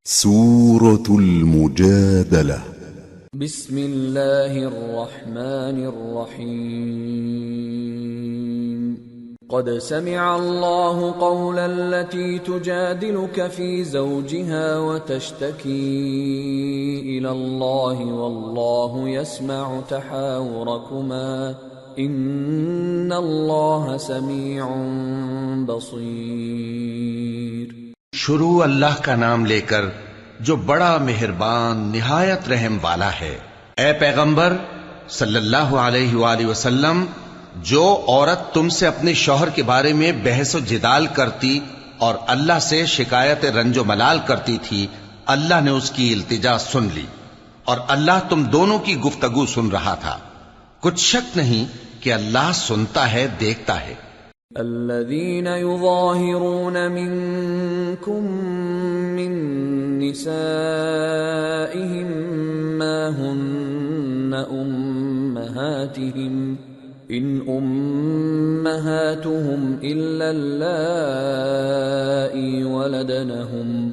سورة المجادلة. بسم الله الرحمن الرحيم. قد سمع الله قول التي تجادلك في زوجها وتشتكي إلى الله والله يسمع تحاوركما إن الله سميع بصير. شروع اللہ کا نام لے کر جو بڑا مہربان نہایت رحم والا ہے۔ اے پیغمبر صلی اللہ علیہ وآلہ وسلم، جو عورت تم سے اپنے شوہر کے بارے میں بحث و جدال کرتی اور اللہ سے شکایت رنج و ملال کرتی تھی، اللہ نے اس کی التجا سن لی اور اللہ تم دونوں کی گفتگو سن رہا تھا۔ کچھ شک نہیں کہ اللہ سنتا ہے، دیکھتا ہے۔ الذين يظاهرون منكم من نسائهم ما هن أمهاتهم إن أمهاتهم إلا اللائي ولدنهم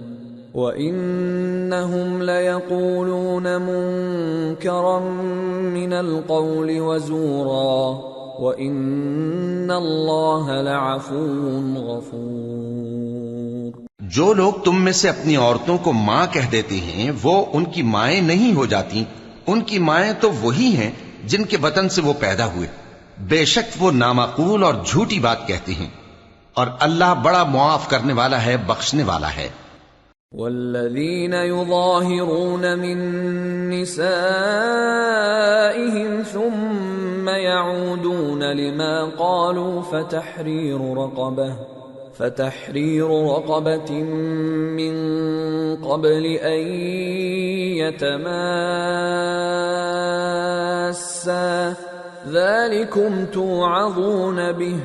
وإنهم ليقولون منكرا من القول وزورا وَإِنَّ اللَّهَ لَعَفُوٌّ غَفُورٌ۔ جو لوگ تم میں سے اپنی عورتوں کو ماں کہہ دیتے ہیں وہ ان کی مائیں نہیں ہو جاتی، ان کی مائیں تو وہی ہیں جن کے بطن سے وہ پیدا ہوئے، بے شک وہ نامعقول اور جھوٹی بات کہتے ہیں، اور اللہ بڑا معاف کرنے والا ہے، بخشنے والا ہے۔ والذین یظاہرون من نسائهم ثم يعودون لما قالوا فتحرير رقبة من قبل أن يتماسا ذلكم توعظون به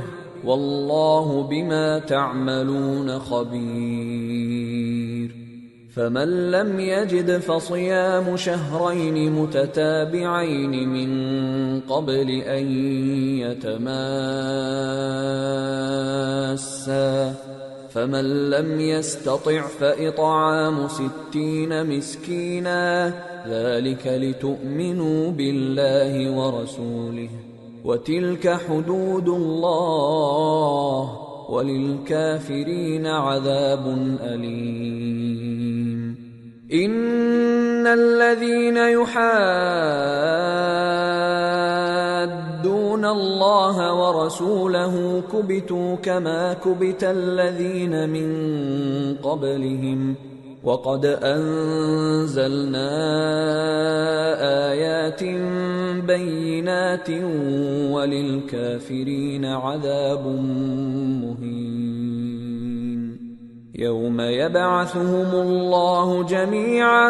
والله بما تعملون خبير. فمن لم يجد فصيام شهرين متتابعين من قبل أن يتماسا فمن لم يستطع فإطعام 60 مسكينا ذلك لتؤمنوا بالله ورسوله وتلك حدود الله وَلِلْكَافِرِينَ عَذَابٌ أَلِيمٌ. إِنَّ الَّذِينَ يُحَادُّونَ اللَّهَ وَرَسُولَهُ كُبِتُوا كَمَا كُبِتَ الَّذِينَ مِن قَبْلِهِمْ وَقَدْ أَنزَلْنَا آيَاتٍ بَيِّنَاتٍ وَلِلْكَافِرِينَ عَذَابٌ مُهِينٌ. يَوْمَ يَبْعَثُهُمُ اللَّهُ جَمِيعًا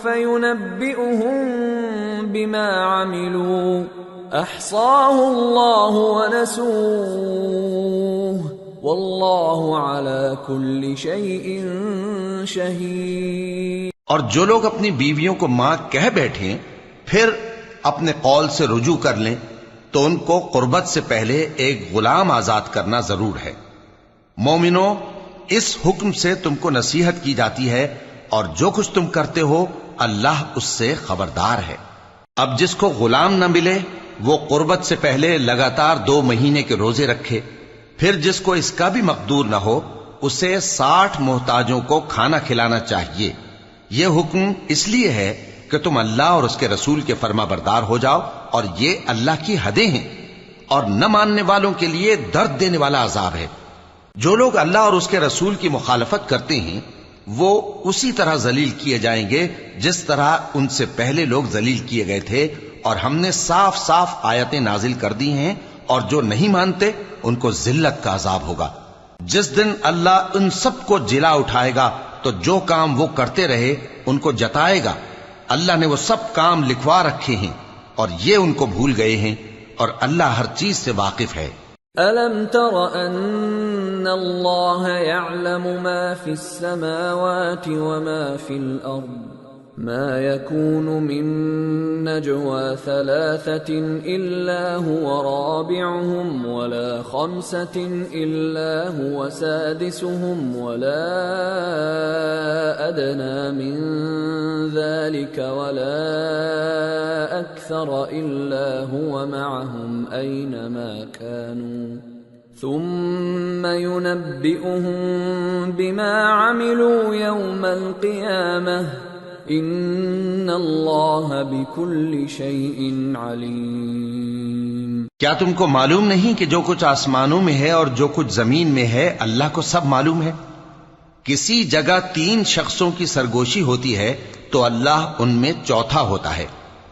فَيُنَبِّئُهُم بِمَا عَمِلُوا أَحْصَاهُ اللَّهُ وَنَسُوهُ واللہ علی کل شیء شہید. اور جو لوگ اپنی بیویوں کو ماں کہہ بیٹھیں پھر اپنے قول سے رجوع کر لیں تو ان کو قربت سے پہلے ایک غلام آزاد کرنا ضرور ہے۔ مومنو، اس حکم سے تم کو نصیحت کی جاتی ہے اور جو کچھ تم کرتے ہو اللہ اس سے خبردار ہے۔ اب جس کو غلام نہ ملے وہ قربت سے پہلے لگاتار 2 مہینے کے روزے رکھے، پھر جس کو اس کا بھی مقدور نہ ہو اسے 60 محتاجوں کو کھانا کھلانا چاہیے۔ یہ حکم اس لیے ہے کہ تم اللہ اور اس کے رسول کے فرما بردار ہو جاؤ، اور یہ اللہ کی حدیں ہیں اور نہ ماننے والوں کے لیے درد دینے والا عذاب ہے۔ جو لوگ اللہ اور اس کے رسول کی مخالفت کرتے ہیں وہ اسی طرح ذلیل کیے جائیں گے جس طرح ان سے پہلے لوگ ذلیل کیے گئے تھے، اور ہم نے صاف صاف آیتیں نازل کر دی ہیں، اور جو نہیں مانتے ان کو ذلت کا عذاب ہوگا۔ جس دن اللہ ان سب کو جلا اٹھائے گا تو جو کام وہ کرتے رہے ان کو جتائے گا۔ اللہ نے وہ سب کام لکھوا رکھے ہیں اور یہ ان کو بھول گئے ہیں، اور اللہ ہر چیز سے واقف ہے۔ أَلَمْ تَرَ أَنَّ اللَّهَ يَعْلَمُ مَا فِي السَّمَاوَاتِ وَمَا فِي الْأَرْضِ ما يكون من نجوى ثلاثة إلا هو رابعهم ولا خمسة إلا هو سادسهم ولا أدنى من ذلك ولا أكثر إلا هو معهم أينما كانوا ثم ينبئهم بما عملوا يوم القيامة ان اللہ بکل شیء علیم۔ کیا تم کو معلوم نہیں کہ جو کچھ آسمانوں میں ہے اور جو کچھ زمین میں ہے اللہ کو سب معلوم ہے؟ کسی جگہ 3 شخصوں کی سرگوشی ہوتی ہے تو اللہ ان میں چوتھا ہوتا ہے،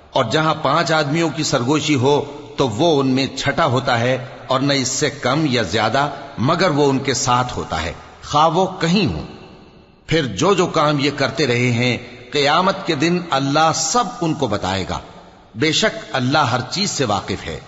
اور جہاں 5 آدمیوں کی سرگوشی ہو تو وہ ان میں چھٹا ہوتا ہے، اور نہ اس سے کم یا زیادہ مگر وہ ان کے ساتھ ہوتا ہے، خواہ وہ کہیں ہوں۔ پھر جو جو کام یہ کرتے رہے ہیں قیامت کے دن اللہ سب ان کو بتائے گا، بے شک اللہ ہر چیز سے واقف ہے۔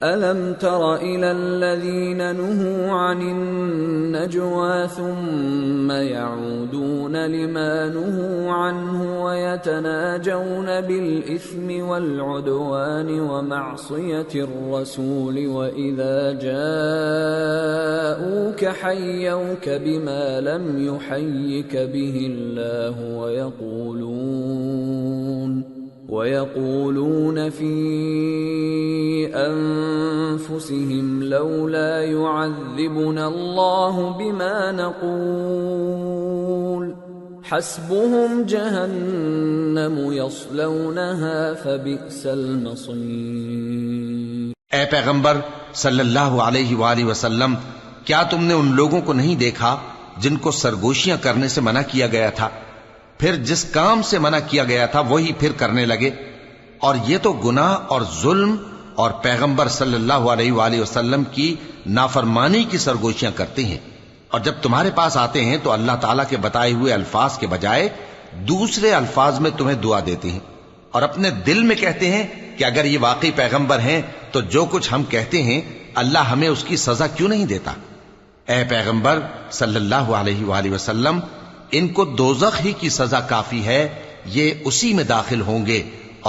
أَلَمْ تَرَ إِلَى الَّذِينَ نُهُوا عَنِ النَّجْوَى ثُمَّ يَعُودُونَ لِمَا نُهُوا عَنْهُ وَيَتَنَاجَوْنَ بِالْإِثْمِ وَالْعُدْوَانِ وَمَعْصِيَةِ الرَّسُولِ وَإِذَا جَاءُوكَ حَيَّوْكَ بِمَا لَمْ يُحَيِّكَ بِهِ اللَّهُ وَيَقُولُونَ فِي أَنفُسِهِمْ لَوْلَا يُعَذِّبُنَا اللَّهُ بِمَا نَقُولُ حَسْبُهُمْ جَهَنَّمُ يَصْلَوْنَهَا فَبِئْسَ الْمَصِيرُ۔ اے پیغمبر صلی اللہ علیہ وآلہ وسلم، کیا تم نے ان لوگوں کو نہیں دیکھا جن کو سرگوشیاں کرنے سے منع کیا گیا تھا، پھر جس کام سے منع کیا گیا تھا وہی پھر کرنے لگے؟ اور یہ تو گناہ اور ظلم اور پیغمبر صلی اللہ علیہ وآلہ وسلم کی نافرمانی کی سرگوشیاں کرتے ہیں، اور جب تمہارے پاس آتے ہیں تو اللہ تعالیٰ کے بتائے ہوئے الفاظ کے بجائے دوسرے الفاظ میں تمہیں دعا دیتے ہیں، اور اپنے دل میں کہتے ہیں کہ اگر یہ واقعی پیغمبر ہیں تو جو کچھ ہم کہتے ہیں اللہ ہمیں اس کی سزا کیوں نہیں دیتا؟ اے پیغمبر صلی اللہ علیہ وآلہ وسلم، ان کو دوزخ ہی کی سزا کافی ہے، یہ اسی میں داخل ہوں گے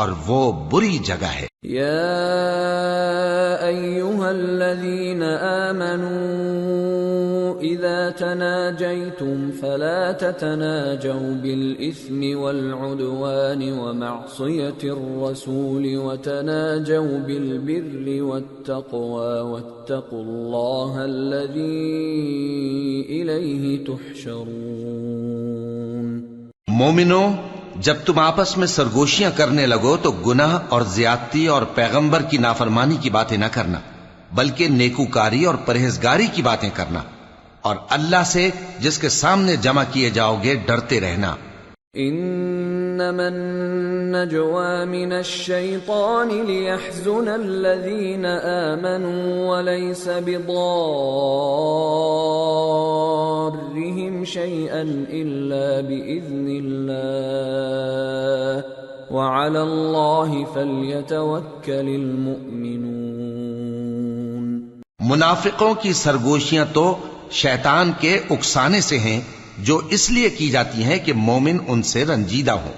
اور وہ بری جگہ ہے۔ یا ایھا الذین آمنوا اذا تناجیتم فلا تتناجوا بالاثم والعدوان ومعصیة الرسول وتناجوا بالبر والتقوى واتقوا اللہ الذی الیہ تحشرون۔ مومنو، جب تم آپس میں سرگوشیاں کرنے لگو تو گناہ اور زیادتی اور پیغمبر کی نافرمانی کی باتیں نہ کرنا، بلکہ نیکوکاری اور پرہیزگاری کی باتیں کرنا، اور اللہ سے جس کے سامنے جمع کیے جاؤ گے ڈرتے رہنا۔ انما النجوى من الشيطان ليحزن الذين آمنوا وليس بضارهم شيئا إلا بإذن الله وعلى الله فليتوكل المؤمنون۔ منافقوں کی سرگوشیاں تو شیطان کے اکسانے سے ہیں جو اس لیے کی جاتی ہیں کہ مومن ان سے رنجیدہ ہوں،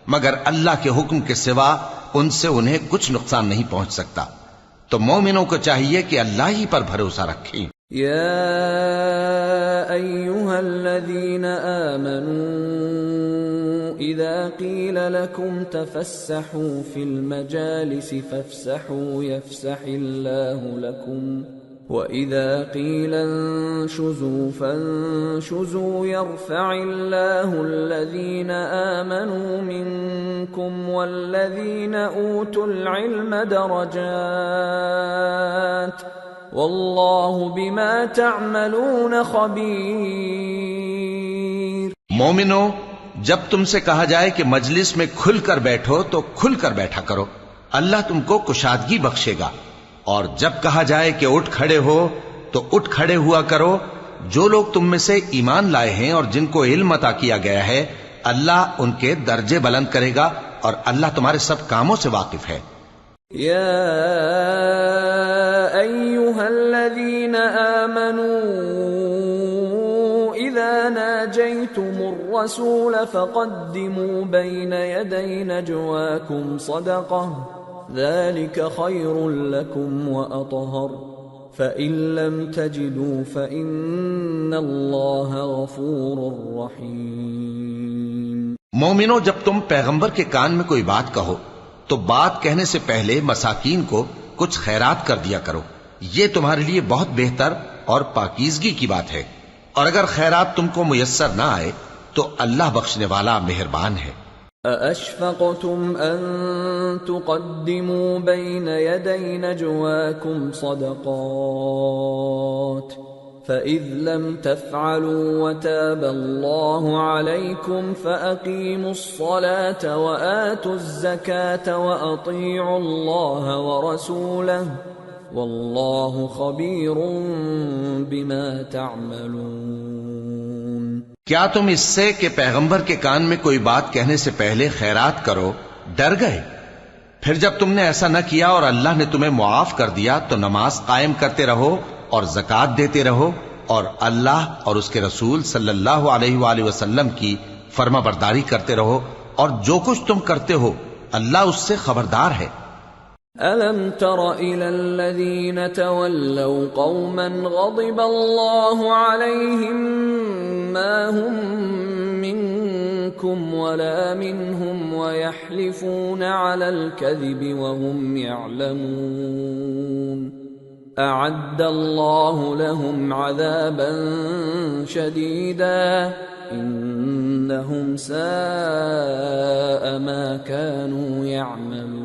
مگر اللہ کے حکم کے سوا ان سے انہیں کچھ نقصان نہیں پہنچ سکتا، تو مومنوں کو چاہیے کہ اللہ ہی پر بھروسہ رکھیں۔ یا ایھا الذین آمنوا اذا قیل لکم تفسحوا فی المجالس فافسحوا یفسح اللہ لکم وَإِذَا قِيلَ انشُزُوا فَانشُزُوا يَرْفَعِ اللَّهُ الَّذِينَ آمَنُوا مِنكُمْ وَالَّذِينَ أُوتُوا الْعِلْمَ دَرَجَاتٍ وَاللَّهُ بِمَا تَعْمَلُونَ خَبِيرٌ۔ مومنو، جب تم سے کہا جائے کہ مجلس میں کھل کر بیٹھو تو کھل کر بیٹھا کرو، اللہ تم کو کشادگی بخشے گا، اور جب کہا جائے کہ اٹھ کھڑے ہو تو اٹھ کھڑے ہوا کرو۔ جو لوگ تم میں سے ایمان لائے ہیں اور جن کو علم عطا کیا گیا ہے اللہ ان کے درجے بلند کرے گا، اور اللہ تمہارے سب کاموں سے واقف ہے۔ یا ایھا الذین آمنوا اذا ناجیتم الرسول فقدموا بين يدي نجواكم صدقة ذلك خير لكم وأطهر فإن لم تجدوا فإن الله غفور رحيم۔ مومنو، جب تم پیغمبر کے کان میں کوئی بات کہو تو بات کہنے سے پہلے مساکین کو کچھ خیرات کر دیا کرو، یہ تمہارے لیے بہت بہتر اور پاکیزگی کی بات ہے، اور اگر خیرات تم کو میسر نہ آئے تو اللہ بخشنے والا مہربان ہے۔ أَأَشْفَقْتُمْ أَن تُقَدِّمُوا بَيْنَ يَدَيْ نَجْوَاكُمْ صَدَقَاتٍ فَإِذْ لَمْ تَفْعَلُوا وَتَابَ اللَّهُ عَلَيْكُمْ فَأَقِيمُوا الصَّلَاةَ وَآتُوا الزَّكَاةَ وَأَطِيعُوا اللَّهَ وَرَسُولَهُ وَاللَّهُ خَبِيرٌ بِمَا تَعْمَلُونَ۔ کیا تم اس سے کہ پیغمبر کے کان میں کوئی بات کہنے سے پہلے خیرات کرو ڈر گئے؟ پھر جب تم نے ایسا نہ کیا اور اللہ نے تمہیں معاف کر دیا تو نماز قائم کرتے رہو اور زکوٰۃ دیتے رہو، اور اللہ اور اس کے رسول صلی اللہ علیہ وآلہ وسلم کی فرما برداری کرتے رہو، اور جو کچھ تم کرتے ہو اللہ اس سے خبردار ہے۔ أَلَمْ تَرَ إِلَى الَّذِينَ تَوَلَّوْا قَوْمًا غَضِبَ اللَّهُ عَلَيْهِمْ مَا هُمْ مِنْكُمْ وَلَا مِنْهُمْ وَيَحْلِفُونَ عَلَى الْكَذِبِ وَهُمْ يَعْلَمُونَ أَعَدَّ اللَّهُ لَهُمْ عَذَابًا شَدِيدًا إِنَّهُمْ سَاءَ مَا كَانُوا يَعْمَلُونَ۔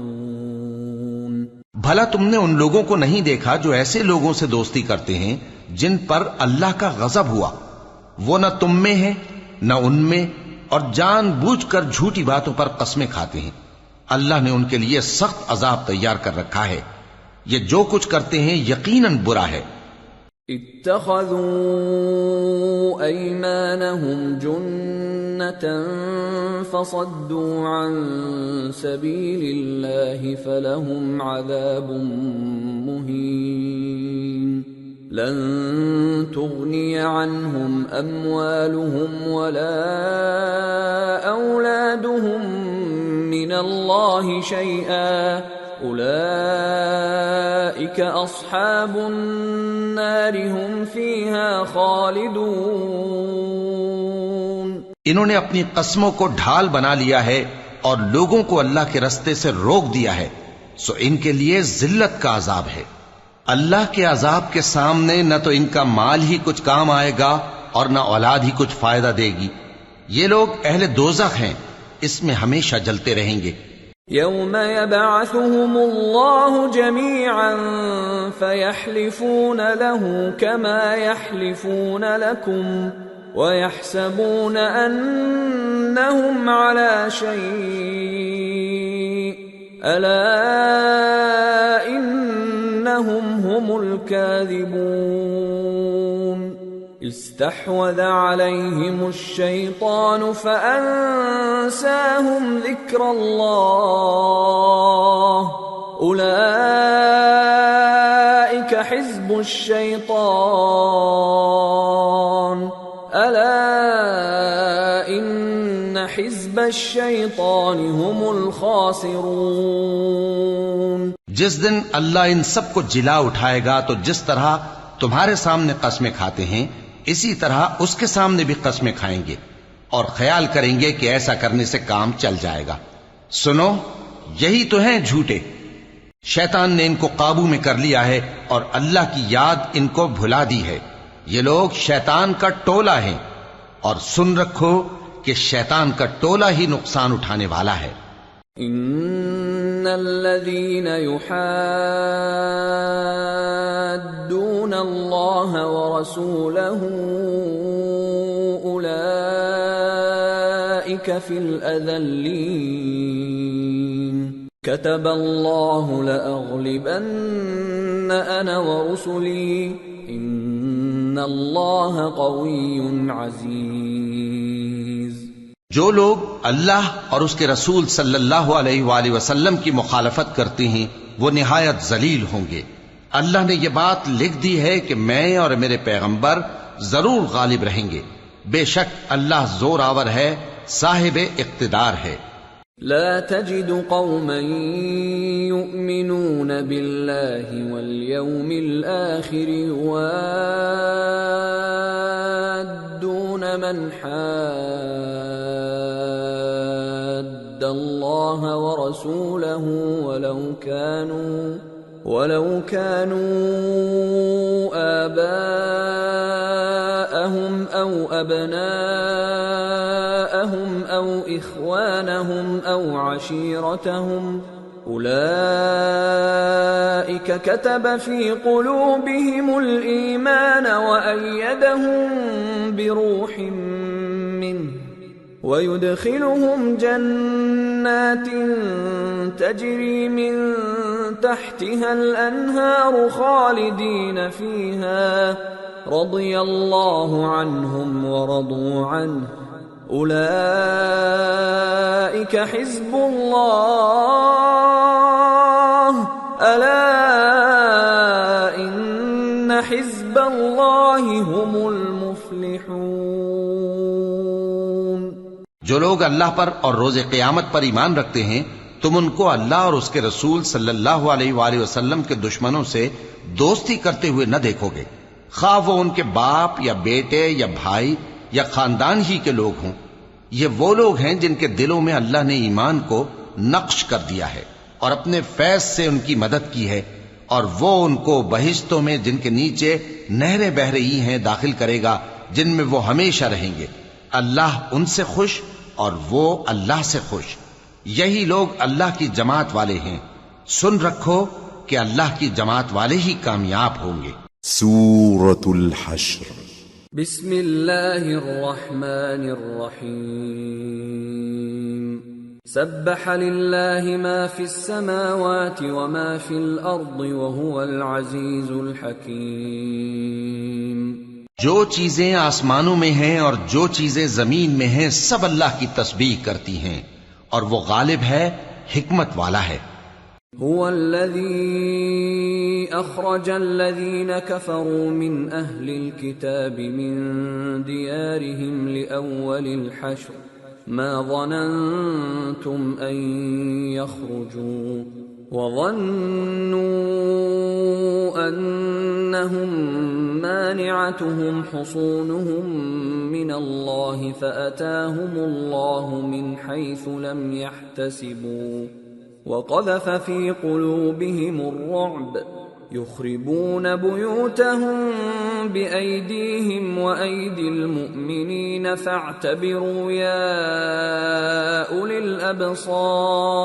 بھلا تم نے ان لوگوں کو نہیں دیکھا جو ایسے لوگوں سے دوستی کرتے ہیں جن پر اللہ کا غضب ہوا؟ وہ نہ تم میں ہیں نہ ان میں، اور جان بوجھ کر جھوٹی باتوں پر قسمیں کھاتے ہیں۔ اللہ نے ان کے لیے سخت عذاب تیار کر رکھا ہے، یہ جو کچھ کرتے ہیں یقیناً برا ہے۔ اتخذوا أيمانهم جنة فصدوا عن سبيل الله فلهم عذاب مهين لن تغني عنهم أموالهم ولا أولادهم من الله شيئا أولئك أصحاب النار هم فيها خالدون۔ انہوں نے اپنی قسموں کو ڈھال بنا لیا ہے اور لوگوں کو اللہ کے رستے سے روک دیا ہے، سو ان کے لیے ذلت کا عذاب ہے۔ اللہ کے عذاب کے سامنے نہ تو ان کا مال ہی کچھ کام آئے گا اور نہ اولاد ہی کچھ فائدہ دے گی۔ یہ لوگ اہل دوزخ ہیں، اس میں ہمیشہ جلتے رہیں گے۔ يوم يبعثهم الله جميعا فيحلفون له كما يحلفون لكم ويحسبون أنهم على شيء ألا إنهم هم الكاذبون استحوذ عليهم الشيطان فأنساهم ذكر الله أولئك حزب الشيطان ألا إن حزب الشيطان هم الخاسرون۔ جس دن اللہ ان سب کو جلا اٹھائے گا تو جس طرح تمہارے سامنے قسمیں کھاتے ہیں اسی طرح اس کے سامنے بھی قسمیں کھائیں گے اور خیال کریں گے کہ ایسا کرنے سے کام چل جائے گا۔ سنو، یہی تو ہیں جھوٹے۔ شیطان نے ان کو قابو میں کر لیا ہے اور اللہ کی یاد ان کو بھلا دی ہے۔ یہ لوگ شیطان کا ٹولہ ہیں، اور سن رکھو کہ شیطان کا ٹولہ ہی نقصان اٹھانے والا ہے۔ ان الذين يحادون الله ورسوله اولئك في الاذلين كتب الله لاغلبن انا ورسلي ان الله قوي عزيز۔ جو لوگ اللہ اور اس کے رسول صلی اللہ علیہ وآلہ وسلم کی مخالفت کرتے ہیں وہ نہایت ذلیل ہوں گے۔ اللہ نے یہ بات لکھ دی ہے کہ میں اور میرے پیغمبر ضرور غالب رہیں گے۔ بے شک اللہ زور آور ہے، صاحب اقتدار ہے۔ لا تجد قوما يؤمنون بالله واليوم الآخر يوادون من حاد الله ورسوله ولو كانوا آباءهم أو أبناءهم أو إخوانهم أو عشيرتهم أولئك كتب في قلوبهم الإيمان وأيدهم بروح منه ويدخلهم جنات تجري من تحتها الأنهار خالدين فيها رضي الله عنهم ورضوا عنه أولئك حزب الله ألا إن حزب الله هم المفلحون۔ جو لوگ اللہ پر اور روز قیامت پر ایمان رکھتے ہیں تم ان کو اللہ اور اس کے رسول صلی اللہ علیہ وآلہ وسلم کے دشمنوں سے دوستی کرتے ہوئے نہ دیکھو گے، خواہ وہ ان کے باپ یا بیٹے یا بھائی یا خاندان ہی کے لوگ ہوں۔ یہ وہ لوگ ہیں جن کے دلوں میں اللہ نے ایمان کو نقش کر دیا ہے اور اپنے فیض سے ان کی مدد کی ہے، اور وہ ان کو بہشتوں میں جن کے نیچے نہریں بہ رہی ہیں داخل کرے گا، جن میں وہ ہمیشہ رہیں گے۔ اللہ ان سے خوش اور وہ اللہ سے خوش، یہی لوگ اللہ کی جماعت والے ہیں۔ سن رکھو کہ اللہ کی جماعت والے ہی کامیاب ہوں گے۔ سورة الحشر۔ بسم اللہ الرحمن الرحیم۔ سبح للہ ما فی السماوات وما فی الارض وهو العزیز الحکیم۔ جو چیزیں آسمانوں میں ہیں اور جو چیزیں زمین میں ہیں سب اللہ کی تسبیح کرتی ہیں، اور وہ غالب ہے، حکمت والا ہے۔ هو الذي أخرج الذين كفروا من أهل الكتاب من ديارهم لأول الحشر ما ظننتم أن يخرجوا وظنوا أنهم مانعتهم حصونهم من الله فأتاهم الله من حيث لم يحتسبوا وقذف في قلوبهم الرعب يخربون بيوتهم بأيديهم وأيدي المؤمنين فاعتبروا يا أولي الأبصار۔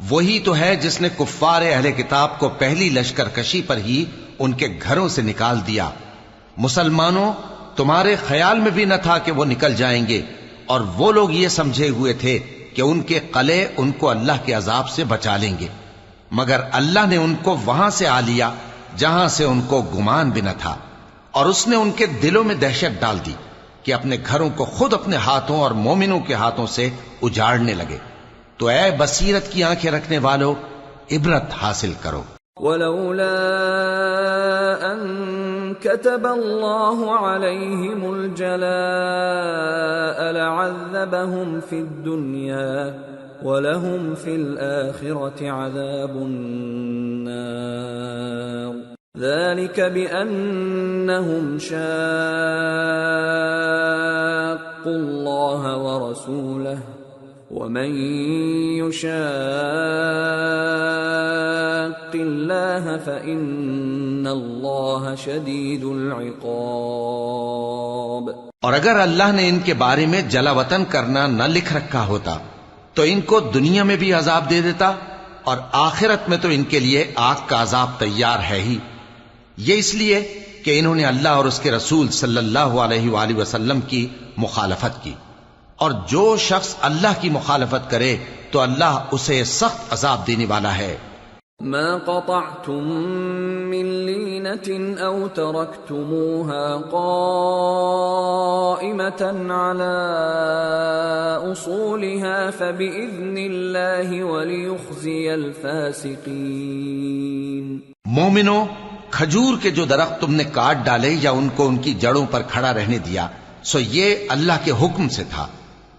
وہی تو ہے جس نے کفار اہل کتاب کو پہلی لشکر کشی پر ہی ان کے گھروں سے نکال دیا۔ مسلمانوں، تمہارے خیال میں بھی نہ تھا کہ وہ نکل جائیں گے، اور وہ لوگ یہ سمجھے ہوئے تھے کہ ان کے قلعے ان کو اللہ کے عذاب سے بچا لیں گے، مگر اللہ نے ان کو وہاں سے آ لیا جہاں سے ان کو گمان بھی نہ تھا، اور اس نے ان کے دلوں میں دہشت ڈال دی کہ اپنے گھروں کو خود اپنے ہاتھوں اور مومنوں کے ہاتھوں سے اجاڑنے لگے۔ تو اے بصیرت کی آنکھیں رکھنے والو، عبرت حاصل کرو۔ ولولا ان كتب الله عليهم الجلاء لعذبهم في الدنيا ولهم في الآخرة عذاب النار ذلك بأنهم شاقوا الله ورسوله ومن يشاق الله فإن الله شديد العقاب۔ اور اگر اللہ نے ان کے بارے میں جلا وطن کرنا نہ لکھ رکھا ہوتا تو ان کو دنیا میں بھی عذاب دے دیتا، اور آخرت میں تو ان کے لیے آگ کا عذاب تیار ہے ہی۔ یہ اس لیے کہ انہوں نے اللہ اور اس کے رسول صلی اللہ علیہ وآلہ وسلم کی مخالفت کی، اور جو شخص اللہ کی مخالفت کرے تو اللہ اسے سخت عذاب دینے والا ہے۔ ما قطعتم من لينة أو تركتموها قائمة على أصولها فبإذن الله وليخزي الفاسقين۔ مومنو، کھجور کے جو درخت تم نے کاٹ ڈالے یا ان کو ان کی جڑوں پر کھڑا رہنے دیا، سو یہ اللہ کے حکم سے تھا،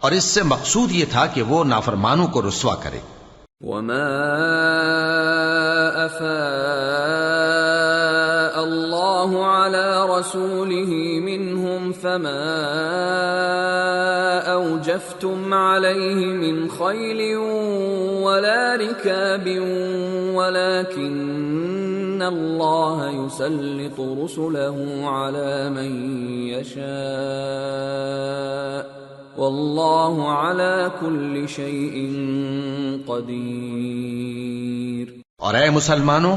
اور اس سے مقصود یہ تھا کہ وہ نافرمانوں کو رسوا کرے۔ وما أفاء الله على رسوله منهم فما أوجفتم عليه من خيل ولا ركاب ولكن الله يسلط رسله على من يشاء واللہ علی کل شیء قدیر۔ اور اے مسلمانوں،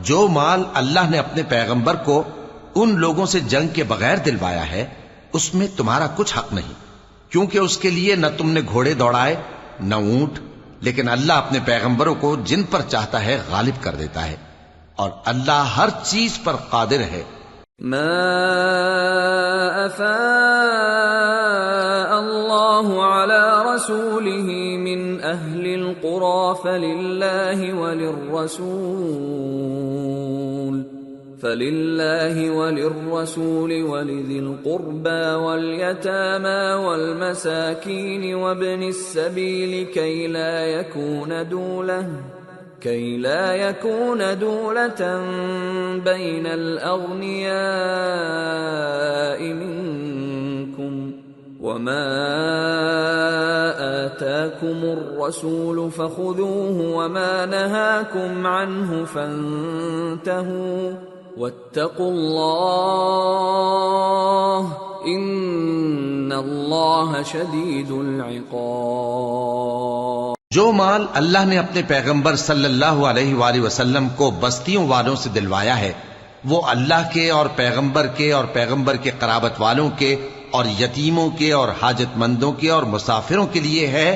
جو مال اللہ نے اپنے پیغمبر کو ان لوگوں سے جنگ کے بغیر دلوایا ہے اس میں تمہارا کچھ حق نہیں، کیونکہ اس کے لیے نہ تم نے گھوڑے دوڑائے نہ اونٹ، لیکن اللہ اپنے پیغمبروں کو جن پر چاہتا ہے غالب کر دیتا ہے، اور اللہ ہر چیز پر قادر ہے۔ ما افاء اللہ علی رسوله من اہل القرى فللہ وللرسول ولذی القربى واليتامى والمساکین وابن السبیل كي لا يكون دولة بين الأغنياء منكم وما آتاكم الرسول فخذوه وما نهاكم عنه فانتهوا واتقوا الله إن الله شديد العقاب۔ جو مال اللہ نے اپنے پیغمبر صلی اللہ علیہ وآلہ وسلم کو بستیوں والوں سے دلوایا ہے وہ اللہ کے اور پیغمبر کے قرابت والوں کے اور یتیموں کے اور حاجت مندوں کے اور مسافروں کے لیے ہے،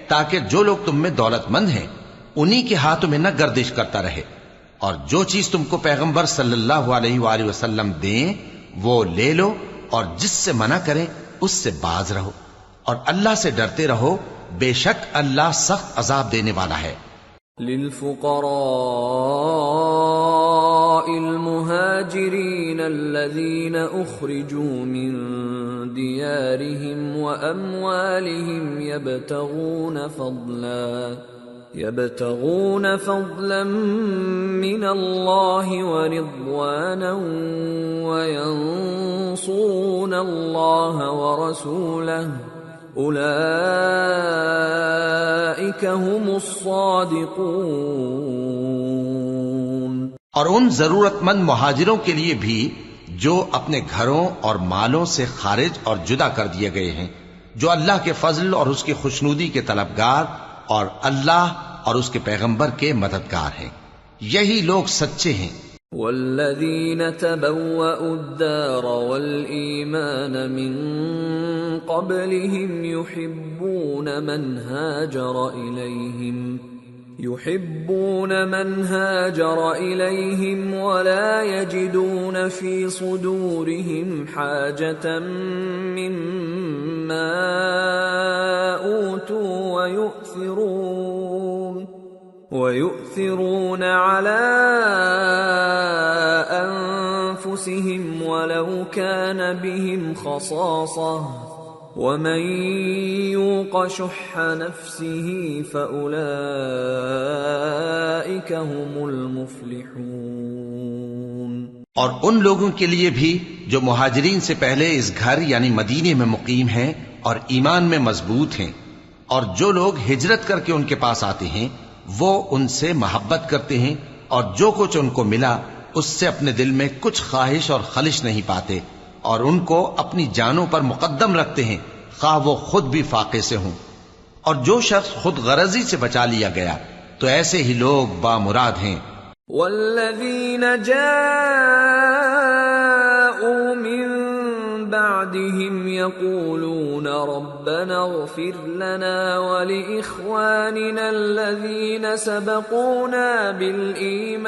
تاکہ جو لوگ تم میں دولت مند ہیں انہی کے ہاتھوں میں نہ گردش کرتا رہے، اور جو چیز تم کو پیغمبر صلی اللہ علیہ وآلہ وسلم دیں وہ لے لو، اور جس سے منع کریں اس سے باز رہو، اور اللہ سے ڈرتے رہو، بے شک اللہ سخت عذاب دینے والا ہے۔ للفقراء المهاجرين الذين أخرجوا من ديارهم وأموالهم يبتغون فضلا من الله ورضوانا وينصرون الله ورسوله اولئک هم الصادقون۔ اور ان ضرورت مند مہاجروں کے لیے بھی جو اپنے گھروں اور مالوں سے خارج اور جدا کر دیے گئے ہیں، جو اللہ کے فضل اور اس کی خوشنودی کے طلبگار اور اللہ اور اس کے پیغمبر کے مددگار ہیں، یہی لوگ سچے ہیں۔ والذین تبوأوا الدار والایمان من قبلهم يحبون من هاجر إليهم ولا يجدون في صدورهم حاجة مما أوتوا ويؤثرون على أنفسهم ولو كان بهم خصاصة ومن يوق شح نفسه فأولئك هم المفلحون۔ اور ان لوگوں کے لیے بھی جو مہاجرین سے پہلے اس گھر یعنی مدینے میں مقیم ہیں اور ایمان میں مضبوط ہیں، اور جو لوگ ہجرت کر کے ان کے پاس آتے ہیں وہ ان سے محبت کرتے ہیں، اور جو کچھ ان کو ملا اس سے اپنے دل میں کچھ خواہش اور خلش نہیں پاتے، اور ان کو اپنی جانوں پر مقدم رکھتے ہیں خواہ وہ خود بھی فاقے سے ہوں۔ اور جو شخص خود غرضی سے بچا لیا گیا تو ایسے ہی لوگ بامراد ہیں۔ والذین جاءوا من بعدهم يقولون ربنا اغفر لنا ولإخواننا الذين سبقونا بالإيمان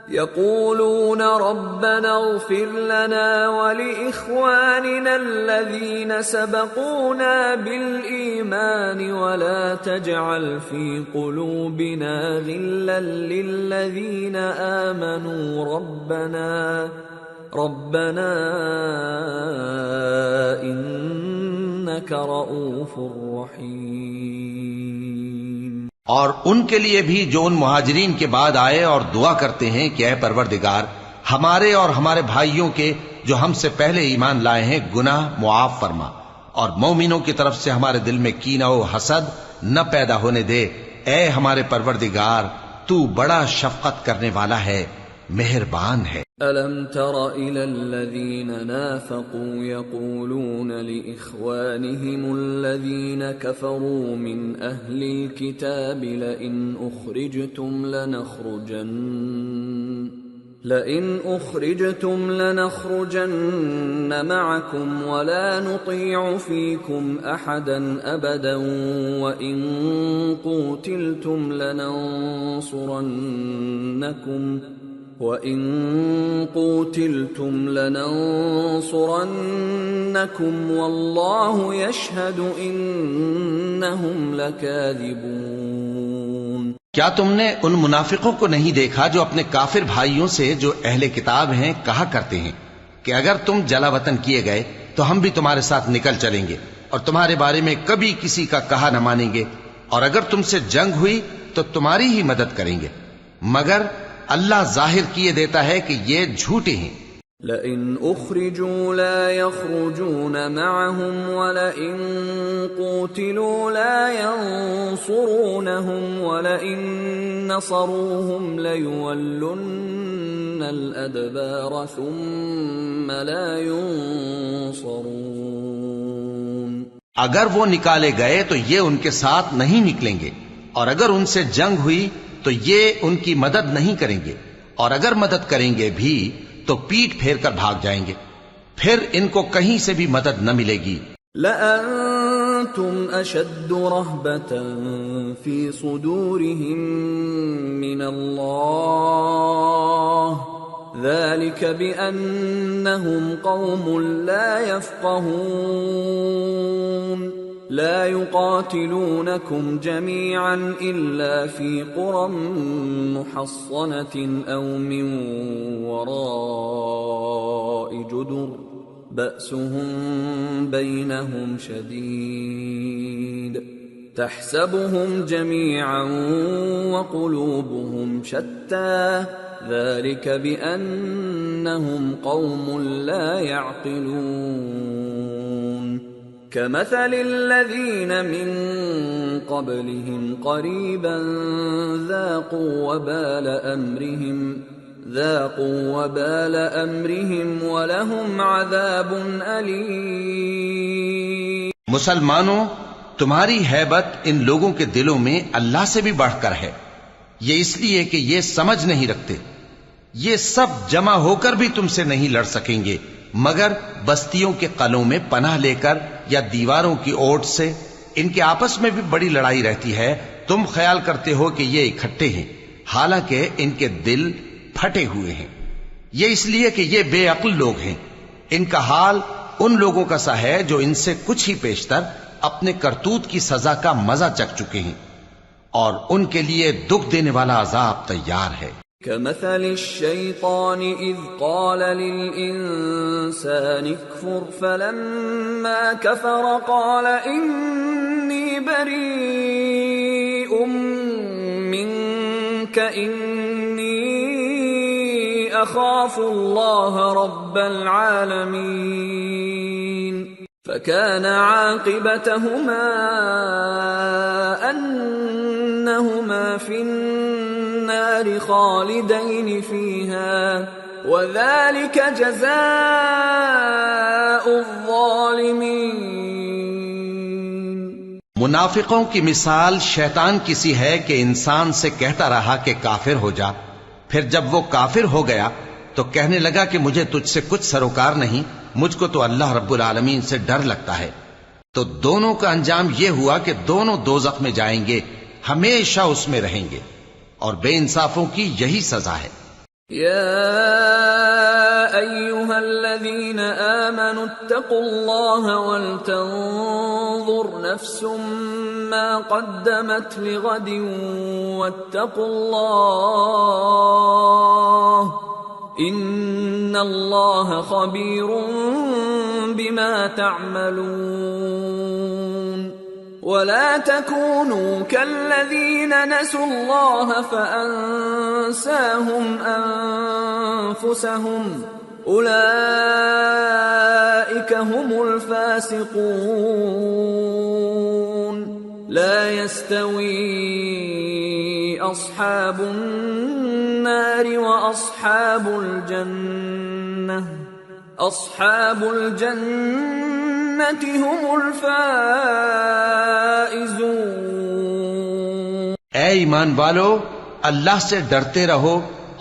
يقولون ربنا اغفر لنا ولإخواننا الذين سبقونا بالإيمان ولا تجعل في قلوبنا غلا للذين آمنوا ربنا انك رؤوف رحیم۔ اور ان کے لیے بھی جو ان مہاجرین کے بعد آئے اور دعا کرتے ہیں کہ اے پروردگار ہمارے اور ہمارے بھائیوں کے جو ہم سے پہلے ایمان لائے ہیں گناہ معاف فرما، اور مومنوں کی طرف سے ہمارے دل میں کینہ و حسد نہ پیدا ہونے دے۔ اے ہمارے پروردگار تو بڑا شفقت کرنے والا ہے، مہربان ہے۔ أَلَمْ تَرَ إِلَى الَّذِينَ نَافَقُوا يَقُولُونَ لِإِخْوَانِهِمُ الَّذِينَ كَفَرُوا مِنْ أَهْلِ الْكِتَابِ لَئِنْ أُخْرِجْتُمْ لَنَخْرُجَنَّ مَعَكُمْ وَلَا نُطِيعُ فِيكُمْ أَحَدًا أَبَدًا وَإِنْ قُوتِلْتُمْ لَنَنصُرَنَّكُمْ وَاللَّهُ يَشْهَدُ إِنَّهُمْ لَكَاذِبُونَ۔ کیا تم نے ان منافقوں کو نہیں دیکھا جو اپنے کافر بھائیوں سے جو اہل کتاب ہیں کہا کرتے ہیں کہ اگر تم جلا وطن کیے گئے تو ہم بھی تمہارے ساتھ نکل چلیں گے اور تمہارے بارے میں کبھی کسی کا کہا نہ مانیں گے، اور اگر تم سے جنگ ہوئی تو تمہاری ہی مدد کریں گے، مگر اللہ ظاہر کیے دیتا ہے کہ یہ جھوٹے ہیں۔ لئن اخرجوا لا يخرجون معهم ولئن قوتلوا لا ينصرونهم ولئن نصروهم ليولن الادبار ثم لا ينصرون۔ اگر وہ نکالے گئے تو یہ ان کے ساتھ نہیں نکلیں گے، اور اگر ان سے جنگ ہوئی تو یہ ان کی مدد نہیں کریں گے، اور اگر مدد کریں گے بھی تو پیٹ پھیر کر بھاگ جائیں گے، پھر ان کو کہیں سے بھی مدد نہ ملے گی۔ لَأَنْتُمْ أَشَدُّ رَهْبَةً فِي صُدُورِهِمْ مِنَ اللَّهِ ذَلِكَ بِأَنَّهُمْ قَوْمٌ لَا يَفْقَهُونَ لا يقاتلونكم جميعا إلا في قرى محصنة أو من وراء جدر بأسهم بينهم شديد تحسبهم جميعا وقلوبهم شتى ذلك بأنهم قوم لا يعقلون كمثل الذين من قبلهم قريبا ذاقوا وبال أمرهم ولهم عذاب أليم۔ مسلمانوں، تمہاری ہیبت ان لوگوں کے دلوں میں اللہ سے بھی بڑھ کر ہے، یہ اس لیے کہ یہ سمجھ نہیں رکھتے۔ یہ سب جمع ہو کر بھی تم سے نہیں لڑ سکیں گے مگر بستیوں کے قلعوں میں پناہ لے کر یا دیواروں کی اوٹ سے۔ ان کے آپس میں بھی بڑی لڑائی رہتی ہے، تم خیال کرتے ہو کہ یہ اکٹھے ہیں، حالانکہ ان کے دل پھٹے ہوئے ہیں۔ یہ اس لیے کہ یہ بے عقل لوگ ہیں۔ ان کا حال ان لوگوں کا سا ہے جو ان سے کچھ ہی پیشتر اپنے کرتوت کی سزا کا مزہ چکھ چکے ہیں، اور ان کے لیے دکھ دینے والا عذاب تیار ہے۔ كمثل الشيطان إذ قال للإنسان اكفر فلما كفر قال إني بريء منك إني أخاف الله رب العالمين فكان عاقبتهما أنهما في النار خالدين فيها وذلك جزاء الظالمين۔ منافقوں کی مثال شیطان کی سی ہے کہ انسان سے کہتا رہا کہ کافر ہو جا، پھر جب وہ کافر ہو گیا تو کہنے لگا کہ مجھے تجھ سے کچھ سروکار نہیں، مجھ کو تو اللہ رب العالمین سے ڈر لگتا ہے۔ تو دونوں کا انجام یہ ہوا کہ دونوں دوزخ میں جائیں گے، ہمیشہ اس میں رہیں گے، اور بے انصافوں کی یہی سزا ہے۔ یا ایھا الذین آمنوا اتقوا اللہ ولتنظر نفس ما قدمت لغد واتقوا اللہ ان اللہ خبیر بما تعملون ولا تكونوا كالذين نسوا الله فأنساهم أنفسهم أولئك هم الفاسقون لا يستوي أصحاب النار وأصحاب الجنة أصحاب الجنة هم الفائزون۔ اے ایمان والو، اللہ سے ڈرتے رہو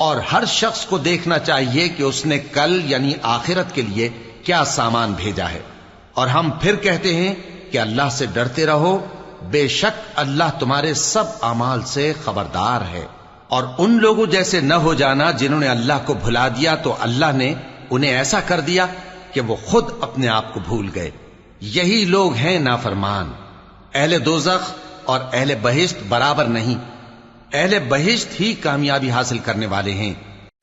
اور ہر شخص کو دیکھنا چاہیے کہ اس نے کل یعنی آخرت کے لیے کیا سامان بھیجا ہے، اور ہم پھر کہتے ہیں کہ اللہ سے ڈرتے رہو، بے شک اللہ تمہارے سب اعمال سے خبردار ہے۔ اور ان لوگوں جیسے نہ ہو جانا جنہوں نے اللہ کو بھلا دیا تو اللہ نے انہیں ایسا کر دیا کہ وہ خود اپنے آپ کو بھول گئے۔ یہی لوگ ہیں نافرمان۔ اہل دوزخ اور اہل بہشت برابر نہیں، اہل بہشت ہی کامیابی حاصل کرنے والے ہیں۔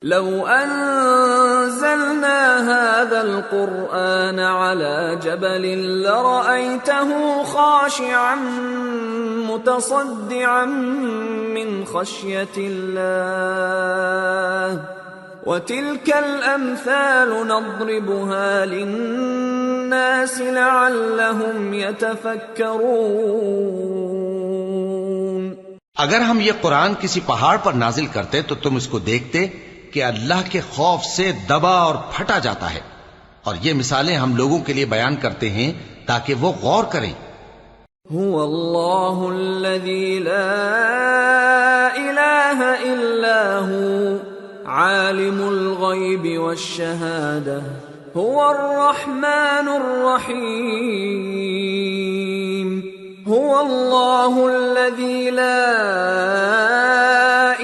لو انزلنا هذا القرآن على جبل لرأيته خاشعا متصدعا من خشية الله وتلك الأمثال نضربها للناس لعلهم يتفكرون۔ اگر ہم یہ قرآن کسی پہاڑ پر نازل کرتے تو تم اس کو دیکھتے کہ اللہ کے خوف سے دبا اور پھٹا جاتا ہے، اور یہ مثالیں ہم لوگوں کے لیے بیان کرتے ہیں تاکہ وہ غور کریں۔ هو اللہ الذی لا الہ الا هو عالم الغیب والشہادہ هو الرحمن الرحیم هو اللہ الذی لا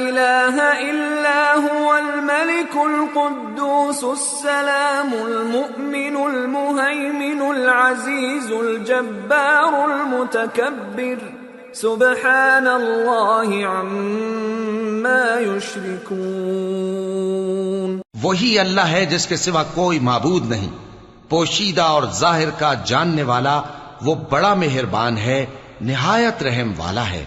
الہ الا هو الملك القدوس السلام المؤمن المهيمن العزيز الجبار المتكبر سبحان اللہ عما يشركون۔ وہی اللہ ہے جس کے سوا کوئی معبود نہیں، پوشیدہ اور ظاہر کا جاننے والا، وہ بڑا مہربان ہے، نہایت رحم والا ہے۔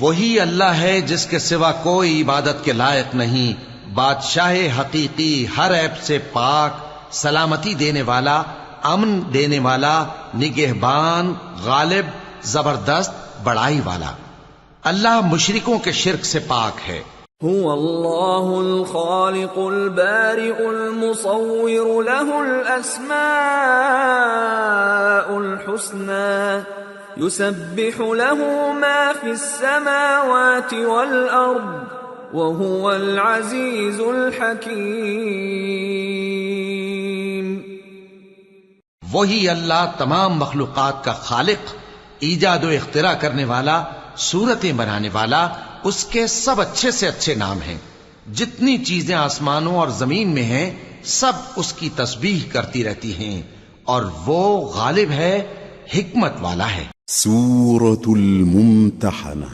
وہی اللہ ہے جس کے سوا کوئی عبادت کے لائق نہیں، بادشاہ حقیقی، ہر عیب سے پاک، سلامتی دینے والا، امن دینے والا، نگہبان، غالب، زبردست، بڑائی والا۔ اللہ مشرکوں کے شرک سے پاک ہے۔ هو اللہ الخالق البارئ المصور له الاسماء الحسنى يسبح له ما في السماوات والارض وهو العزيز الحكيم۔ وہی اللہ تمام مخلوقات کا خالق، ایجاد و اختراع کرنے والا، صورتیں بنانے والا، اس کے سب اچھے سے اچھے نام ہیں۔ جتنی چیزیں آسمانوں اور زمین میں ہیں سب اس کی تسبیح کرتی رہتی ہیں، اور وہ غالب ہے، حکمت والا ہے۔ سورة الممتحنة۔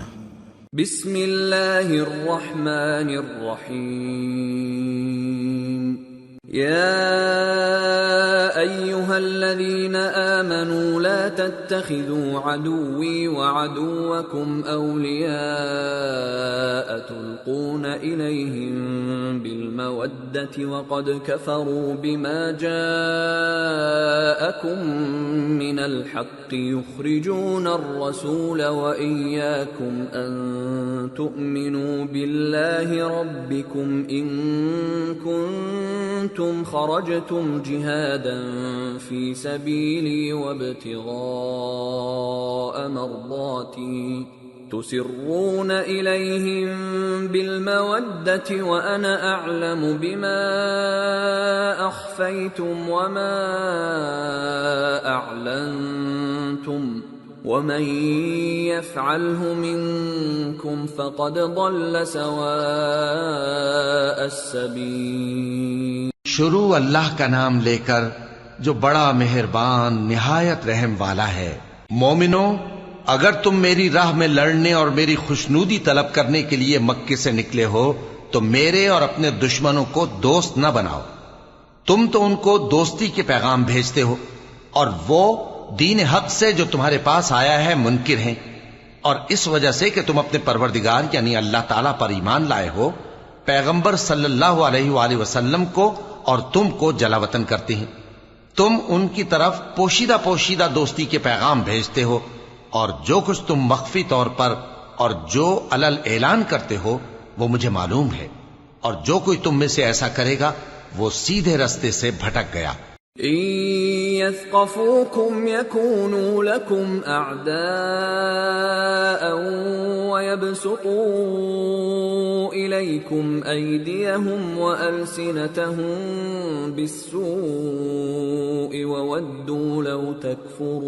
بسم اللہ الرحمن الرحیم۔ یا ایہا الذین آمنوا لا تتخذوا عدوی وعدوکم اولیاء تلقون الیہم بالمودة وقد کفروا بما جاءکم من الحق یخرجون الرسول وإیاکم ان تؤمنوا باللہ ربکم ان کنتم خرجتم جہادا فی سبیلی وابتغاء مرضاتی تسرون الیہم بالمودة وانا اعلم بما اخفیتم وما اعلنتم ومن يفعله منكم فقد ضل سواء السبيل۔ شروع اللہ کا نام لے کر جو بڑا مہربان نہایت رحم والا ہے۔ مومنو، اگر تم میری راہ میں لڑنے اور میری خوشنودی طلب کرنے کے لیے مکے سے نکلے ہو تو میرے اور اپنے دشمنوں کو دوست نہ بناؤ. تم تو ان کو دوستی کے پیغام بھیجتے ہو اور وہ دین حق سے جو تمہارے پاس آیا ہے منکر ہیں، اور اس وجہ سے کہ تم اپنے پروردگار یعنی اللہ تعالیٰ پر ایمان لائے ہو، پیغمبر صلی اللہ علیہ وآلہ وسلم کو اور تم کو جلا وطن کرتے ہیں. تم ان کی طرف پوشیدہ پوشیدہ دوستی کے پیغام بھیجتے ہو، اور جو کچھ تم مخفی طور پر اور جو علل اعلان کرتے ہو وہ مجھے معلوم ہے، اور جو کوئی تم میں سے ایسا کرے گا وہ سیدھے رستے سے بھٹک گیا. إن يثقفوكم يكونوا لكم أعداء ويبسطوا إليكم أيديهم وألسنتهم بالسوء وودوا لو تكفرون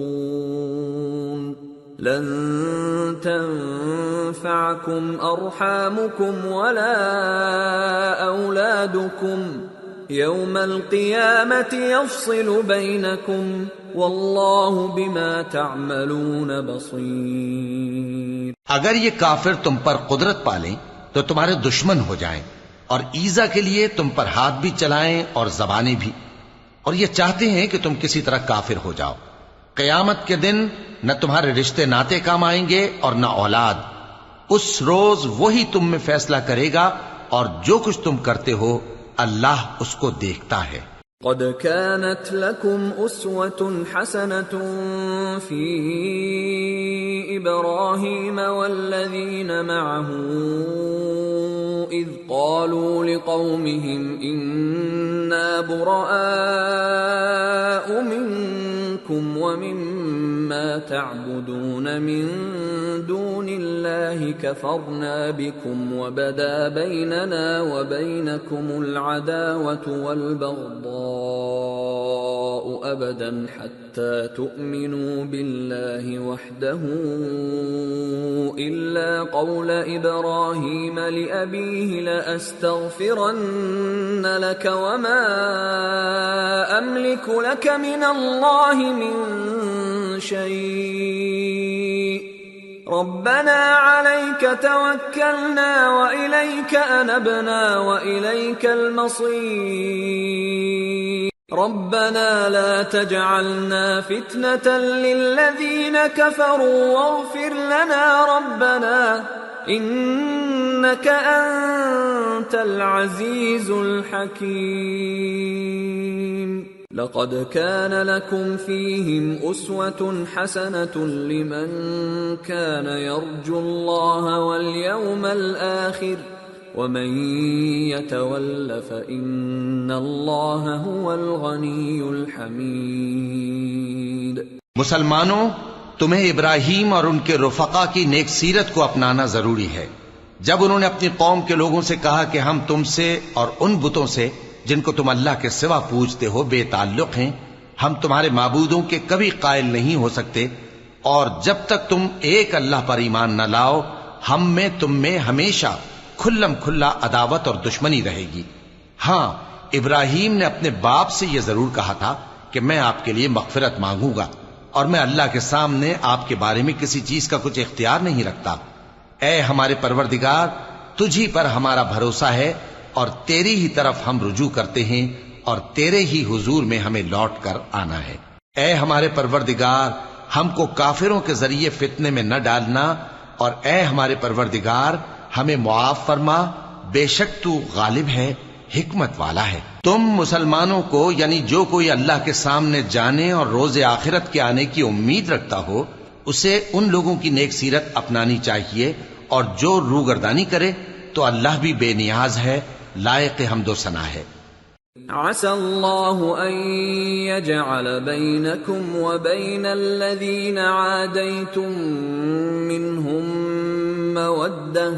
لن تنفعكم أرحامكم ولا أولادكم يوم القيامة يفصل بينكم والله بما تعملون بصير. اگر یہ کافر تم پر قدرت پالیں تو تمہارے دشمن ہو جائیں اور ایذا کے لیے تم پر ہاتھ بھی چلائیں اور زبانیں بھی، اور یہ چاہتے ہیں کہ تم کسی طرح کافر ہو جاؤ. قیامت کے دن نہ تمہارے رشتے ناتے کام آئیں گے اور نہ اولاد. اس روز وہی تم میں فیصلہ کرے گا، اور جو کچھ تم کرتے ہو اللہ اس کو دیکھتا ہے. قد كانت لكم أسوة حسنة في إبراهيم والذين معه إذ قالوا لقومهم إنا براء منكم ومما تعبدون من دون الله كفرنا بكم وبدا بيننا وبينكم العداوة والبغضاء أبدا حتى تؤمنوا بالله وحده إلا قول إبراهيم لأبيه لأستغفرن لك وما أملك لك من الله من شيء ربنا عليك توكلنا وإليك أنبنا وإليك المصير ربنا لا تجعلنا فتنة للذين كفروا واغفر لنا ربنا إنك أنت العزيز الحكيم. لقد كان لكم فيهم أسوة حسنة لمن كان يرجو الله واليوم الآخر ومن يتول فإن الله هو الغني الحميد. مسلمانوں، تمہیں ابراہیم اور ان کے رفقا کی نیک سیرت کو اپنانا ضروری ہے. جب انہوں نے اپنی قوم کے لوگوں سے کہا کہ ہم تم سے اور ان بتوں سے جن کو تم اللہ کے سوا پوجتے ہو بے تعلق ہیں، ہم تمہارے معبودوں کے کبھی قائل نہیں ہو سکتے، اور جب تک تم ایک اللہ پر ایمان نہ لاؤ ہم میں تم میں ہمیشہ کھلم کھلا عداوت اور دشمنی رہے گی. ہاں، ابراہیم نے اپنے باپ سے یہ ضرور کہا تھا کہ میں آپ کے لیے مغفرت مانگوں گا، اور میں اللہ کے سامنے آپ کے بارے میں کسی چیز کا کچھ اختیار نہیں رکھتا. اے ہمارے پروردگار، تجھی پر ہمارا بھروسہ ہے اور تیری ہی طرف ہم رجوع کرتے ہیں، اور تیرے ہی حضور میں ہمیں لوٹ کر آنا ہے. اے ہمارے پروردگار، ہم کو کافروں کے ذریعے فتنے میں نہ ڈالنا، اور اے ہمارے پروردگار ہمیں معاف فرما، بے شک تو غالب ہے، حکمت والا ہے. تم مسلمانوں کو یعنی جو کوئی اللہ کے سامنے جانے اور روز آخرت کے آنے کی امید رکھتا ہو اسے ان لوگوں کی نیک سیرت اپنانی چاہیے، اور جو روگردانی کرے تو اللہ بھی بے نیاز ہے، لائق حمد و ثنا ہے. عسى الله أن يجعل بينكم وبين الذين عاديتم منهم مودة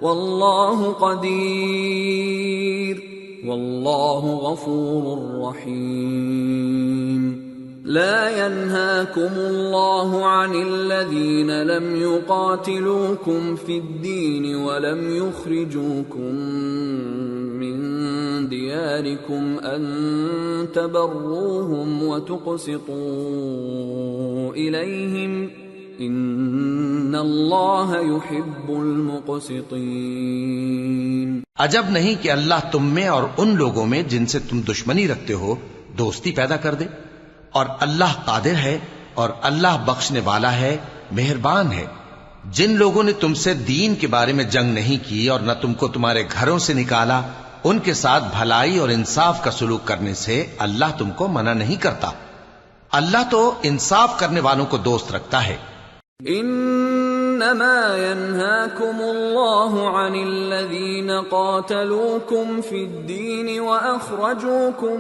والله قدير والله غفور رحيم. لا ينهاكم الله عن الذين لم يقاتلوكم في الدين ولم يخرجوكم من دياركم أن تبروهم وتقسطوا إليهم ان اللہ یحب المقسطین۔ عجب نہیں کہ اللہ تم میں اور ان لوگوں میں جن سے تم دشمنی رکھتے ہو دوستی پیدا کر دے، اور اللہ قادر ہے اور اللہ بخشنے والا ہے، مہربان ہے۔ جن لوگوں نے تم سے دین کے بارے میں جنگ نہیں کی اور نہ تم کو تمہارے گھروں سے نکالا، ان کے ساتھ بھلائی اور انصاف کا سلوک کرنے سے اللہ تم کو منع نہیں کرتا۔ اللہ تو انصاف کرنے والوں کو دوست رکھتا ہے۔ انما ينهاكم الله عن الذين قاتلوكم في الدين واخرجوكم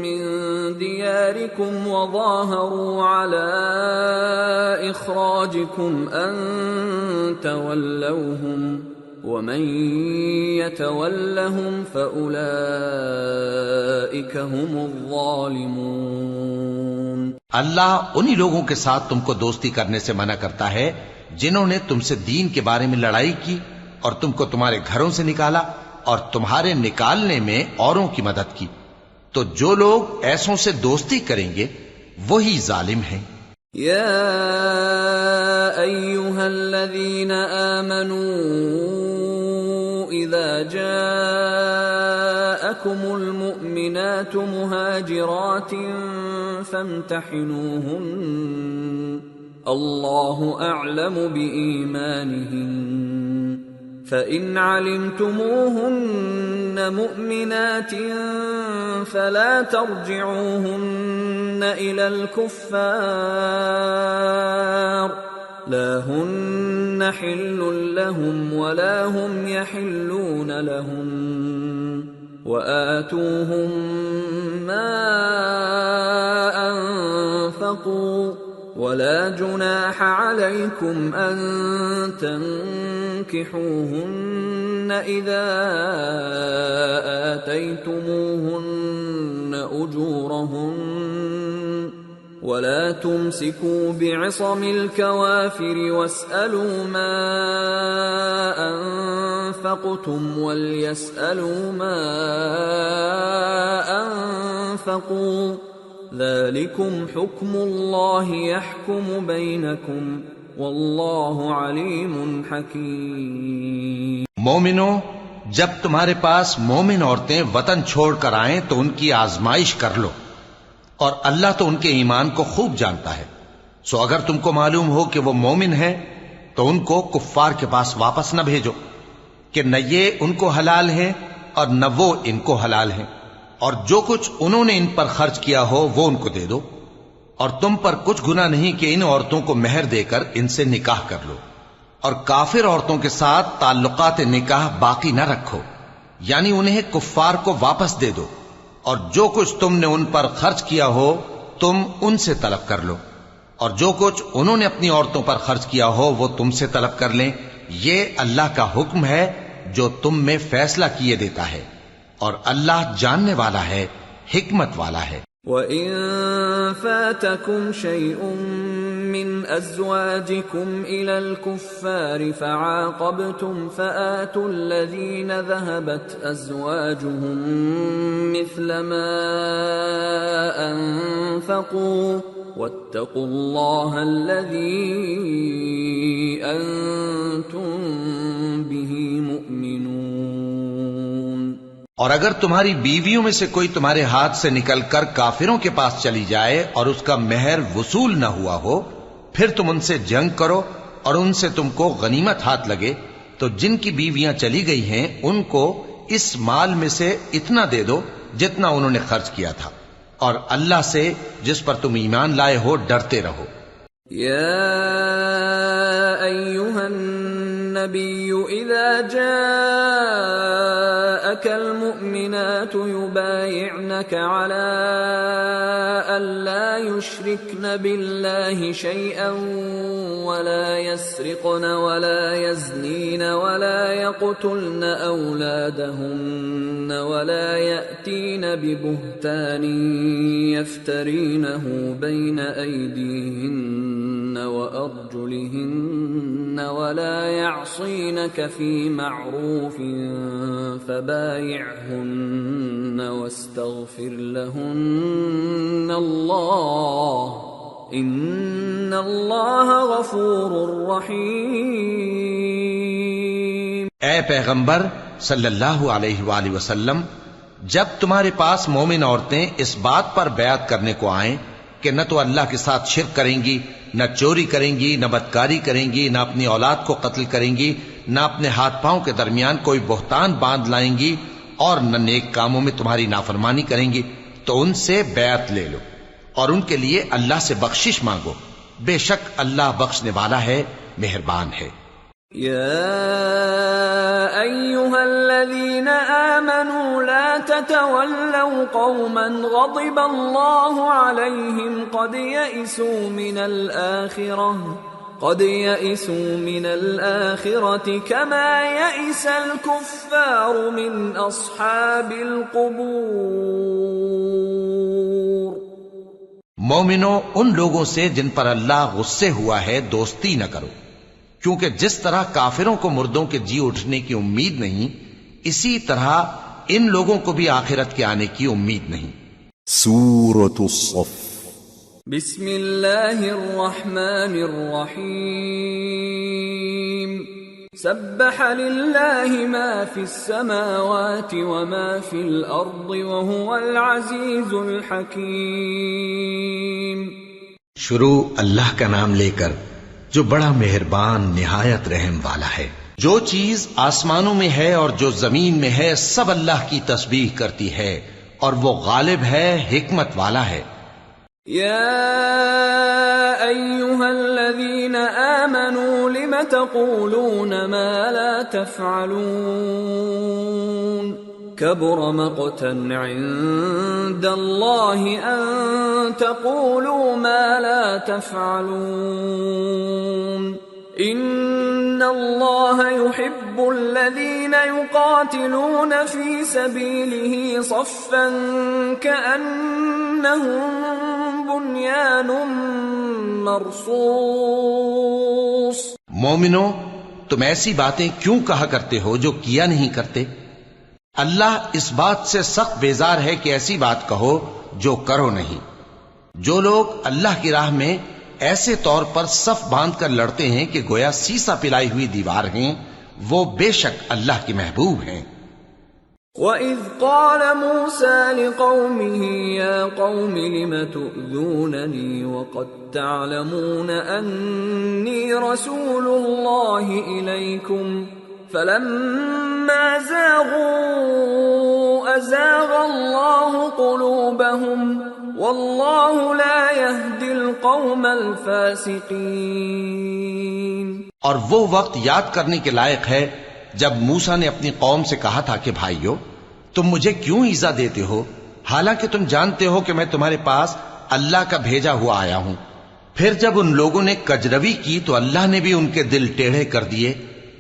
من دياركم وظاهروا على اخراجكم ان تولوهم ومن يتولهم فاولئك هم الظالمون۔ اللہ انہی لوگوں کے ساتھ تم کو دوستی کرنے سے منع کرتا ہے جنہوں نے تم سے دین کے بارے میں لڑائی کی اور تم کو تمہارے گھروں سے نکالا اور تمہارے نکالنے میں اوروں کی مدد کی، تو جو لوگ ایسوں سے دوستی کریں گے وہی ظالم ہیں۔ یا ایھا الذین آمنوا اذا جاءکم المؤمنات مہاجرات فامتحنوہن اللہ اعلم بإیمانہن فإن علمتموهن مؤمنات فلا ترجعوهن إلى الكفار لا هن حل لهم ولا هم يحلون لهم وآتوهم ما أنفقوا ولا جناح عليكم أن تنكحوهن إذا آتيتموهن أجورهن ولا تمسكوا بعصم الكوافر واسألوا ما أنفقتم وليسألوا ما أنفقوا ذلكم حكم الله يحكم بينكم والله عليم حكيم۔ مومنو، جب تمہارے پاس مومن عورتیں وطن چھوڑ کر آئیں تو ان کی آزمائش کر لو، اور اللہ تو ان کے ایمان کو خوب جانتا ہے۔ سو اگر تم کو معلوم ہو کہ وہ مومن ہیں تو ان کو کفار کے پاس واپس نہ بھیجو کہ نہ یہ ان کو حلال ہیں اور نہ وہ ان کو حلال ہیں، اور جو کچھ انہوں نے ان پر خرچ کیا ہو وہ ان کو دے دو، اور تم پر کچھ گناہ نہیں کہ ان عورتوں کو مہر دے کر ان سے نکاح کر لو، اور کافر عورتوں کے ساتھ تعلقات نکاح باقی نہ رکھو، یعنی انہیں کفار کو واپس دے دو، اور جو کچھ تم نے ان پر خرچ کیا ہو تم ان سے طلب کر لو، اور جو کچھ انہوں نے اپنی عورتوں پر خرچ کیا ہو وہ تم سے طلب کر لیں۔ یہ اللہ کا حکم ہے جو تم میں فیصلہ کیے دیتا ہے، اور اللہ جاننے والا ہے، حکمت والا ہے۔ وَإِن فَاتَكُمْ شَيْءٌ مِّنْ أَزْوَاجِكُمْ إِلَى الْكُفَّارِ فَعَاقَبْتُمْ فَآتُوا الَّذِينَ ذَهَبَتْ أَزْوَاجُهُم مِّثْلَ مَا أَنفَقُوا وَاتَّقُوا اللَّهَ الَّذِي أَنتُم بِهِ مُؤْمِنُونَ۔ اور اگر تمہاری بیویوں میں سے کوئی تمہارے ہاتھ سے نکل کر کافروں کے پاس چلی جائے اور اس کا مہر وصول نہ ہوا ہو، پھر تم ان سے جنگ کرو اور ان سے تم کو غنیمت ہاتھ لگے، تو جن کی بیویاں چلی گئی ہیں ان کو اس مال میں سے اتنا دے دو جتنا انہوں نے خرچ کیا تھا، اور اللہ سے جس پر تم ایمان لائے ہو ڈرتے رہو۔ یا ایھا النبی اذا جاءك المؤمنات يبايعنك على ألا يشركن بالله شيئا ولا يسرقن ولا يزنين ولا يقتلن أولادهن ولا يأتين ببهتان يفترينه بين أيديهن وأرجلهن ولا يعصينك في معروف فبايعهن واستغفر لهن الله ان اللہ غفور رحیم۔ اے پیغمبر صلی اللہ علیہ وآلہ وسلم، جب تمہارے پاس مومن عورتیں اس بات پر بیعت کرنے کو آئیں کہ نہ تو اللہ کے ساتھ شرک کریں گی، نہ چوری کریں گی، نہ بدکاری کریں گی، نہ اپنی اولاد کو قتل کریں گی، نہ اپنے ہاتھ پاؤں کے درمیان کوئی بہتان باندھ لائیں گی، اور نہ نیک کاموں میں تمہاری نافرمانی کریں گی، تو ان سے بیعت لے لو اور ان کے لیے اللہ سے بخشش مانگو، بے شک اللہ بخشنے والا ہے، مہربان ہے۔ يا أيها الذين آمنوا لا تتولوا قوما غضب الله عليهم قد يئسوا من الآخرة كما يئس الكفار من أصحاب القبور۔ مومنو، ان لوگوں سے جن پر اللہ غصے ہوا ہے دوستی نہ کرو، کیونکہ جس طرح کافروں کو مردوں کے جی اٹھنے کی امید نہیں، اسی طرح ان لوگوں کو بھی آخرت کے آنے کی امید نہیں۔ سورة الصف۔ بسم اللہ الرحمن الرحیم۔ سبح للہ ما فی السماوات وما فی الارض وهو العزیز الحکیم۔ شروع اللہ کا نام لے کر جو بڑا مہربان نہایت رحم والا ہے۔ جو چیز آسمانوں میں ہے اور جو زمین میں ہے سب اللہ کی تسبیح کرتی ہے، اور وہ غالب ہے، حکمت والا ہے۔ یا ایھا الذین آمنوا لم تقولون ما لا تفعلون كبر مقتا عند الله أن تقولوا ما لا تفعلون إن الله يحب الذين يقاتلون في سبيله صفا كأنهم بنيان مرصوص۔ مومنو، تم ایسی باتیں کیوں کہا کرتے ہو جو کیا نہیں کرتے؟ اللہ اس بات سے سخت بیزار ہے کہ ایسی بات کہو جو کرو نہیں۔ جو لوگ اللہ کی راہ میں ایسے طور پر صف باندھ کر لڑتے ہیں کہ گویا سیسا پلائی ہوئی دیوار ہیں، وہ بے شک اللہ کے محبوب ہیں۔ وَإِذْ قَالَ مُوسَى لِقَوْمِهِ يَا قَوْمِ لِمَ تُؤْذُونَنِي وَقَدْ تَعْلَمُونَ أَنِّي رَسُولُ اللَّهِ إِلَيْكُمْ فَلَمَّا زَاغُوا أَزَاغَ اللَّهُ قُلُوبَهُمْ وَاللَّهُ لَا يَهْدِي الْقَوْمَ الْفَاسِقِينَ۔ اور وہ وقت یاد کرنے کے لائق ہے جب موسیٰ نے اپنی قوم سے کہا تھا کہ بھائیو، تم مجھے کیوں ایذا دیتے ہو، حالانکہ تم جانتے ہو کہ میں تمہارے پاس اللہ کا بھیجا ہوا آیا ہوں۔ پھر جب ان لوگوں نے کجروی کی تو اللہ نے بھی ان کے دل ٹیڑھے کر دیے،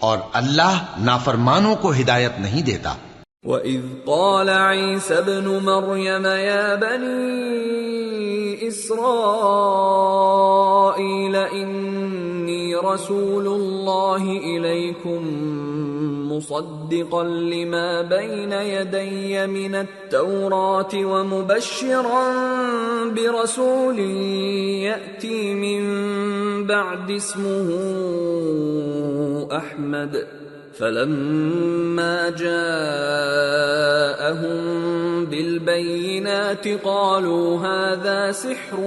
اور اللہ نافرمانوں کو ہدایت نہیں دیتا۔ وَإِذْ قَالَ عِيسَى ابْنُ مَرْيَمَ يَا بَنِي إِسْرَائِيلَ إِنِّي رَسُولُ اللَّهِ إِلَيْكُمْ مُصَدِّقًا لِمَا بَيْنَ يَدَيَّ مِنَ التَّوْرَاةِ وَمُبَشِّرًا بِرَسُولٍ يَأْتِي مِن بَعْدِ اسْمُهُ أَحْمَدُ فَلَمَّا جَاءَهُم بِالْبَيِّنَاتِ قَالُوا هَذَا سِحْرٌ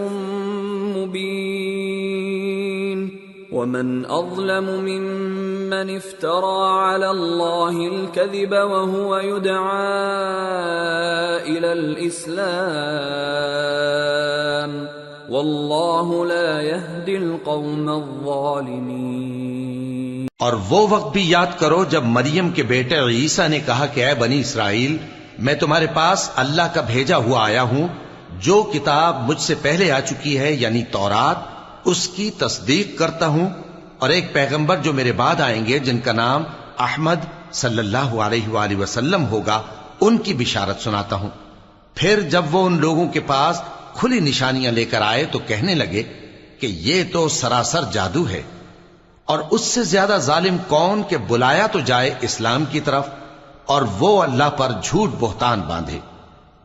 مُبِينٌ وَمَنْ أَظْلَمُ مِمَّنِ افْتَرَى عَلَى اللَّهِ الْكَذِبَ وَهُوَ يُدْعَى إِلَى الْإِسْلَامِ وَاللَّهُ لَا يَهْدِي الْقَوْمَ الظَّالِمِينَ۔ اور وہ وقت بھی یاد کرو جب مریم کے بیٹے عیسیٰ نے کہا کہ اے بنی اسرائیل، میں تمہارے پاس اللہ کا بھیجا ہوا آیا ہوں، جو کتاب مجھ سے پہلے آ چکی ہے یعنی تورات، اس کی تصدیق کرتا ہوں، اور ایک پیغمبر جو میرے بعد آئیں گے جن کا نام احمد صلی اللہ علیہ وآلہ وسلم ہوگا، ان کی بشارت سناتا ہوں۔ پھر جب وہ ان لوگوں کے پاس کھلی نشانیاں لے کر آئے تو کہنے لگے کہ یہ تو سراسر جادو ہے، اور اس سے زیادہ ظالم کون کہ بلایا تو جائے اسلام کی طرف اور وہ اللہ پر جھوٹ بہتان باندھے،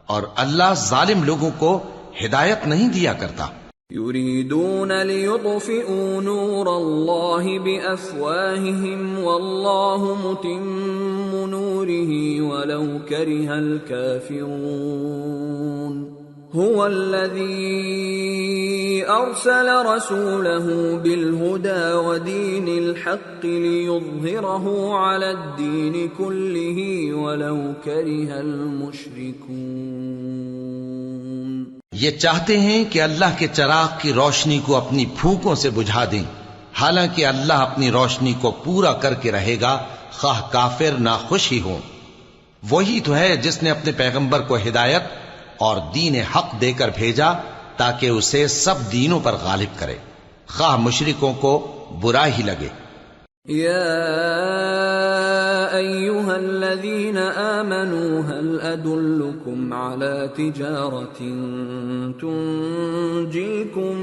اور اللہ ظالم لوگوں کو ہدایت نہیں دیا کرتا۔ يريدون ليطفئوا نور الله بأفواههم والله متم نوره ولو كره الكافرون هو الذي أرسل رسوله بالهدى ودين الحق ليظهره على الدين كله ولو كره المشركون۔ یہ چاہتے ہیں کہ اللہ کے چراغ کی روشنی کو اپنی پھونکوں سے بجھا دیں، حالانکہ اللہ اپنی روشنی کو پورا کر کے رہے گا خواہ کافر ناخوش ہی ہوں۔ وہی تو ہے جس نے اپنے پیغمبر کو ہدایت اور دین حق دے کر بھیجا تاکہ اسے سب دینوں پر غالب کرے، خواہ مشرکوں کو برا ہی لگے۔ یا ایھا الذین آمنوا هل ادلکم علی تجارۃ تنجیکم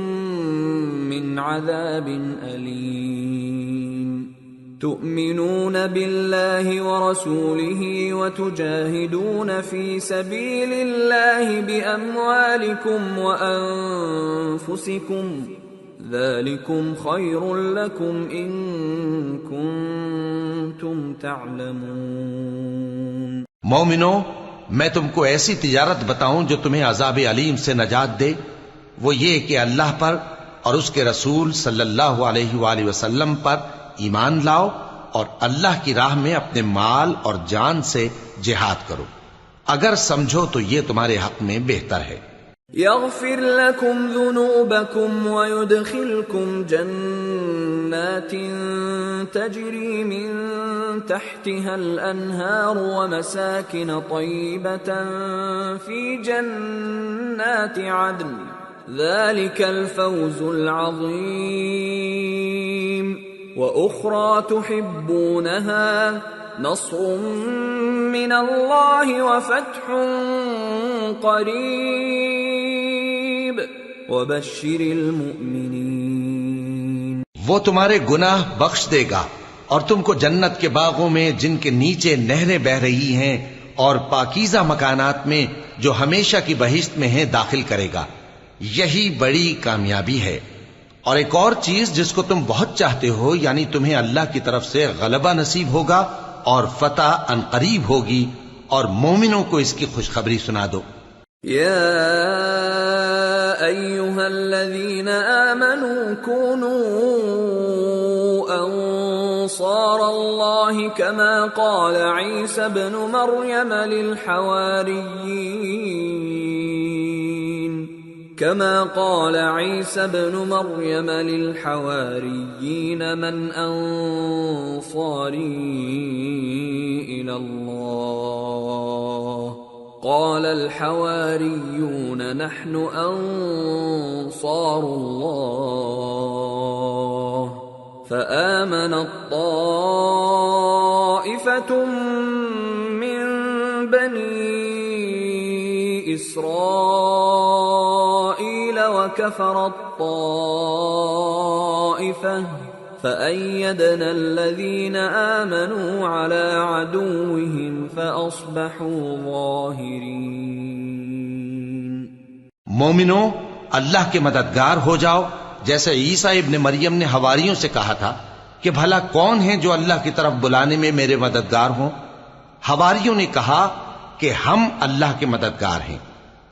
من عذاب الیم تؤمنون بالله ورسوله وتجاهدون في سبيل الله بأموالكم وأنفسكم ذلكم خير لكم إن كنتم تعلمون۔ مومنو، میں تم کو ایسی تجارت بتاؤں جو تمہیں عذاب علیم سے نجات دے، وہ یہ کہ اللہ پر اور اس کے رسول صلی اللہ علیہ وآلہ وسلم پر ایمان لاؤ اور اللہ کی راہ میں اپنے مال اور جان سے جہاد کرو، اگر سمجھو تو یہ تمہارے حق میں بہتر ہے۔ یغفر لکم ذنوبکم ویدخلکم جنات تجری من تحتها الانہار ومساکن طیبة فی جنات عدن ذلك الفوز العظیم۔ وَأُخْرَى تُحِبُّونَهَا نَصْرٌ مِّنَ اللَّهِ وَفَتْحٌ قَرِيبٌ وَبَشِّرِ الْمُؤْمِنِينَ۔ وہ تمہارے گناہ بخش دے گا اور تم کو جنت کے باغوں میں جن کے نیچے نہریں بہ رہی ہیں اور پاکیزہ مکانات میں جو ہمیشہ کی بہشت میں ہیں داخل کرے گا، یہی بڑی کامیابی ہے۔ اور ایک اور چیز جس کو تم بہت چاہتے ہو، یعنی تمہیں اللہ کی طرف سے غلبہ نصیب ہوگا اور فتح عنقریب ہوگی، اور مومنوں کو اس کی خوشخبری سنا دو۔ یا ایھا الذین آمنوا كونوا انصار اللہ كما قال عیسی ابن مریم للحواريين من أنصاري إلى الله قال الحواريون نحن أنصار الله فآمنت طائفة من بني إسرائيل وكفرت طائفة فأيدنا الذين آمنوا على عدوهم فأصبحوا ظاهرين۔ مومنو، اللہ کے مددگار ہو جاؤ، جیسے عیسیٰ ابن مریم نے حواریوں سے کہا تھا کہ بھلا کون ہیں جو اللہ کی طرف بلانے میں میرے مددگار ہوں؟ حواریوں نے کہا کہ ہم اللہ کے مددگار ہیں۔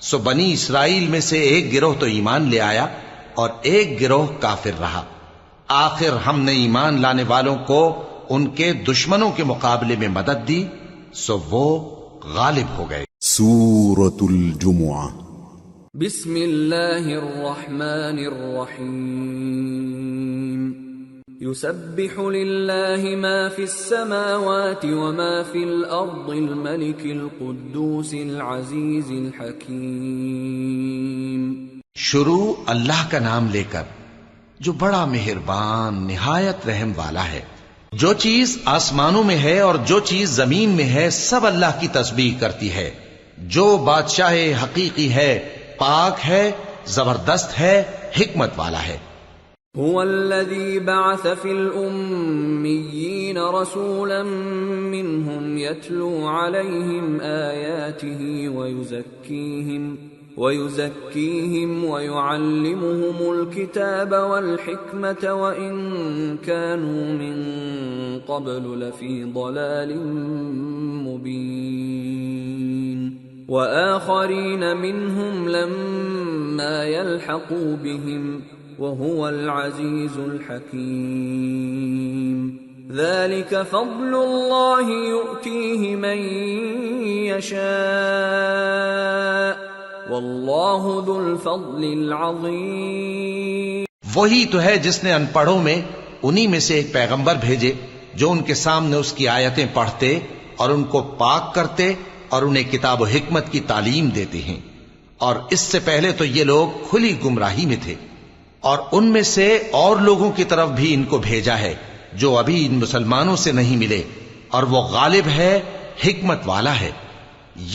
سو بنی اسرائیل میں سے ایک گروہ تو ایمان لے آیا اور ایک گروہ کافر رہا۔ آخر ہم نے ایمان لانے والوں کو ان کے دشمنوں کے مقابلے میں مدد دی، سو وہ غالب ہو گئے۔ سورة الجمعہ۔ بسم اللہ الرحمن الرحیم۔ يسبح لله ما في السماوات وما في الأرض الملك القدوس العزيز الحكيم۔ شروع اللہ کا نام لے کر جو بڑا مہربان نہایت رحم والا ہے۔ جو چیز آسمانوں میں ہے اور جو چیز زمین میں ہے سب اللہ کی تسبیح کرتی ہے۔ جو بادشاہ حقیقی ہے، پاک ہے، زبردست ہے، حکمت والا ہے۔ هو الذي بعث في الأميين رسولا منهم يتلو عليهم آياته ويزكيهم ويعلمهم الكتاب والحكمة وإن كانوا من قبل لفي ضلال مبين وآخرين منهم لما يلحقوا بهم وهو العزيز الحكيم ذلك فضل الله يؤتيه من يشاء واللہ ذو الفضل العظیم۔ وہی تو ہے جس نے ان پڑھوں میں انہی میں سے ایک پیغمبر بھیجے جو ان کے سامنے اس کی آیتیں پڑھتے اور ان کو پاک کرتے اور انہیں کتاب و حکمت کی تعلیم دیتے ہیں، اور اس سے پہلے تو یہ لوگ کھلی گمراہی میں تھے، اور ان میں سے اور لوگوں کی طرف بھی ان کو بھیجا ہے جو ابھی ان مسلمانوں سے نہیں ملے، اور وہ غالب ہے، حکمت والا ہے۔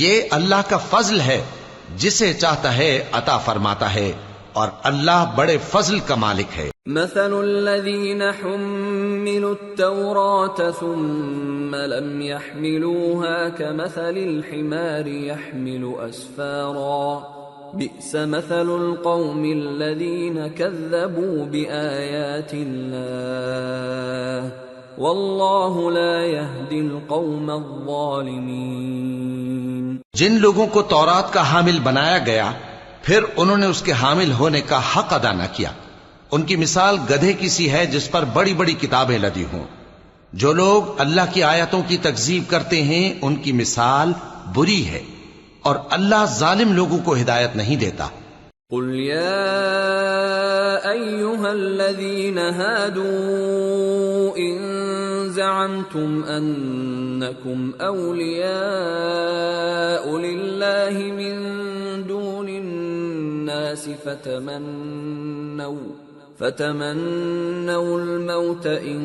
یہ اللہ کا فضل ہے، جسے چاہتا ہے عطا فرماتا ہے، اور اللہ بڑے فضل کا مالک ہے۔ مثل الذين حملوا التوراة ثم لم يحملوها كمثل الحمار يحمل أسفارا بئس مثل القوم الذين كذبوا بآيات الله والله لا يهدي القوم الظالمين۔ جن لوگوں کو تورات کا حامل بنایا گیا پھر انہوں نے اس کے حامل ہونے کا حق ادا نہ کیا، ان کی مثال گدھے کی سی ہے جس پر بڑی بڑی کتابیں لدی ہوں۔ جو لوگ اللہ کی آیتوں کی تکذیب کرتے ہیں ان کی مثال بری ہے، اور اللہ ظالم لوگوں کو ہدایت نہیں دیتا۔ قل یا ایھا الذین ہادوا ان زعمتم انکم اولیاء للہ من دون الناس فتمنوا الموت ان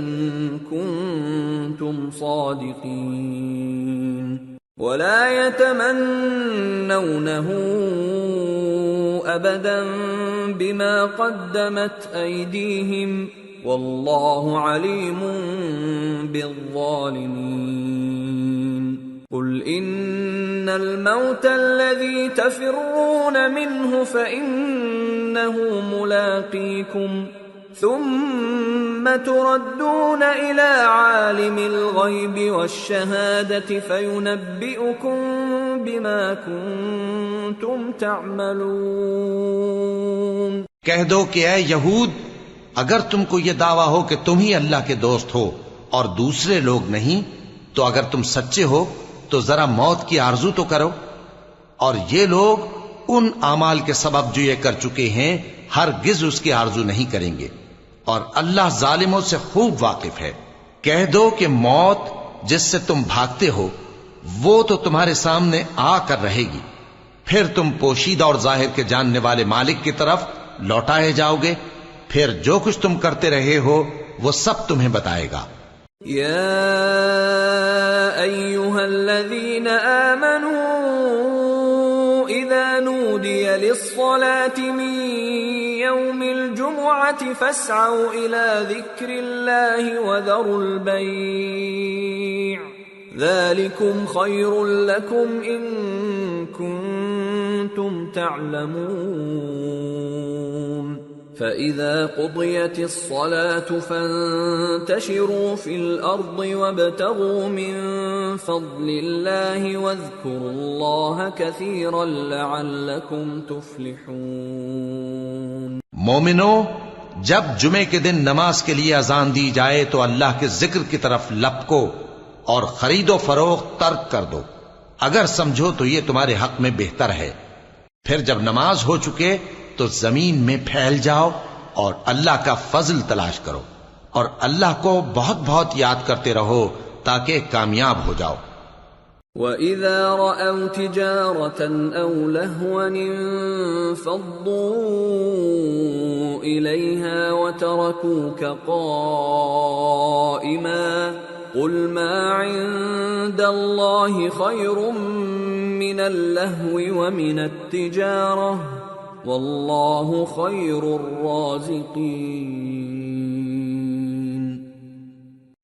کنتم صادقین ولا يتمنونه ابدا بما قدمت ايديهم والله عليم بالظالمين قل ان الموت الذي تفرون منه فانه ملاقيكم ثم تردون إلى عالم الغيب والشهادة فينبئكم بما كنتم تعملون۔ کہہ دو کہ اے یہود، اگر تم کو یہ دعویٰ ہو کہ تم ہی اللہ کے دوست ہو اور دوسرے لوگ نہیں، تو اگر تم سچے ہو تو ذرا موت کی آرزو تو کرو، اور یہ لوگ ان اعمال کے سبب جو یہ کر چکے ہیں ہرگز اس کی آرزو نہیں کریں گے، اور اللہ ظالموں سے خوب واقف ہے۔ کہہ دو کہ موت جس سے تم بھاگتے ہو وہ تو تمہارے سامنے آ کر رہے گی، پھر تم پوشیدہ اور ظاہر کے جاننے والے مالک کی طرف لوٹائے جاؤ گے، پھر جو کچھ تم کرتے رہے ہو وہ سب تمہیں بتائے گا۔ یا ایھا الذین آمنوا اذا نودی للصلاة من يوم الجمعة فاسعوا إلى ذكر الله وذروا البيع ذلكم خير لكم إن كنتم تعلمون فإذا قضيت الصلاة فانتشروا في الأرض وابتغوا من فضل الله واذكروا الله كثيرا لعلكم تفلحون۔ مومنو، جب جمعے کے دن نماز کے لیے اذان دی جائے تو اللہ کے ذکر کی طرف لپکو اور خرید و فروخت ترک کر دو، اگر سمجھو تو یہ تمہارے حق میں بہتر ہے۔ پھر جب نماز ہو چکے تو زمین میں پھیل جاؤ اور اللہ کا فضل تلاش کرو، اور اللہ کو بہت بہت یاد کرتے رہو تاکہ کامیاب ہو جاؤ۔ وَإِذَا رَأَوْا تِجَارَةً أَوْ لَهْوًا انفَضُّوا إِلَيْهَا وَتَرَكُوكَ قَائِمًا قُلْ مَا عِندَ اللَّهِ خَيْرٌ مِّنَ اللَّهْوِ وَمِنَ التِّجَارَةِ وَاللَّهُ خَيْرُ الرَّازِقِينَ۔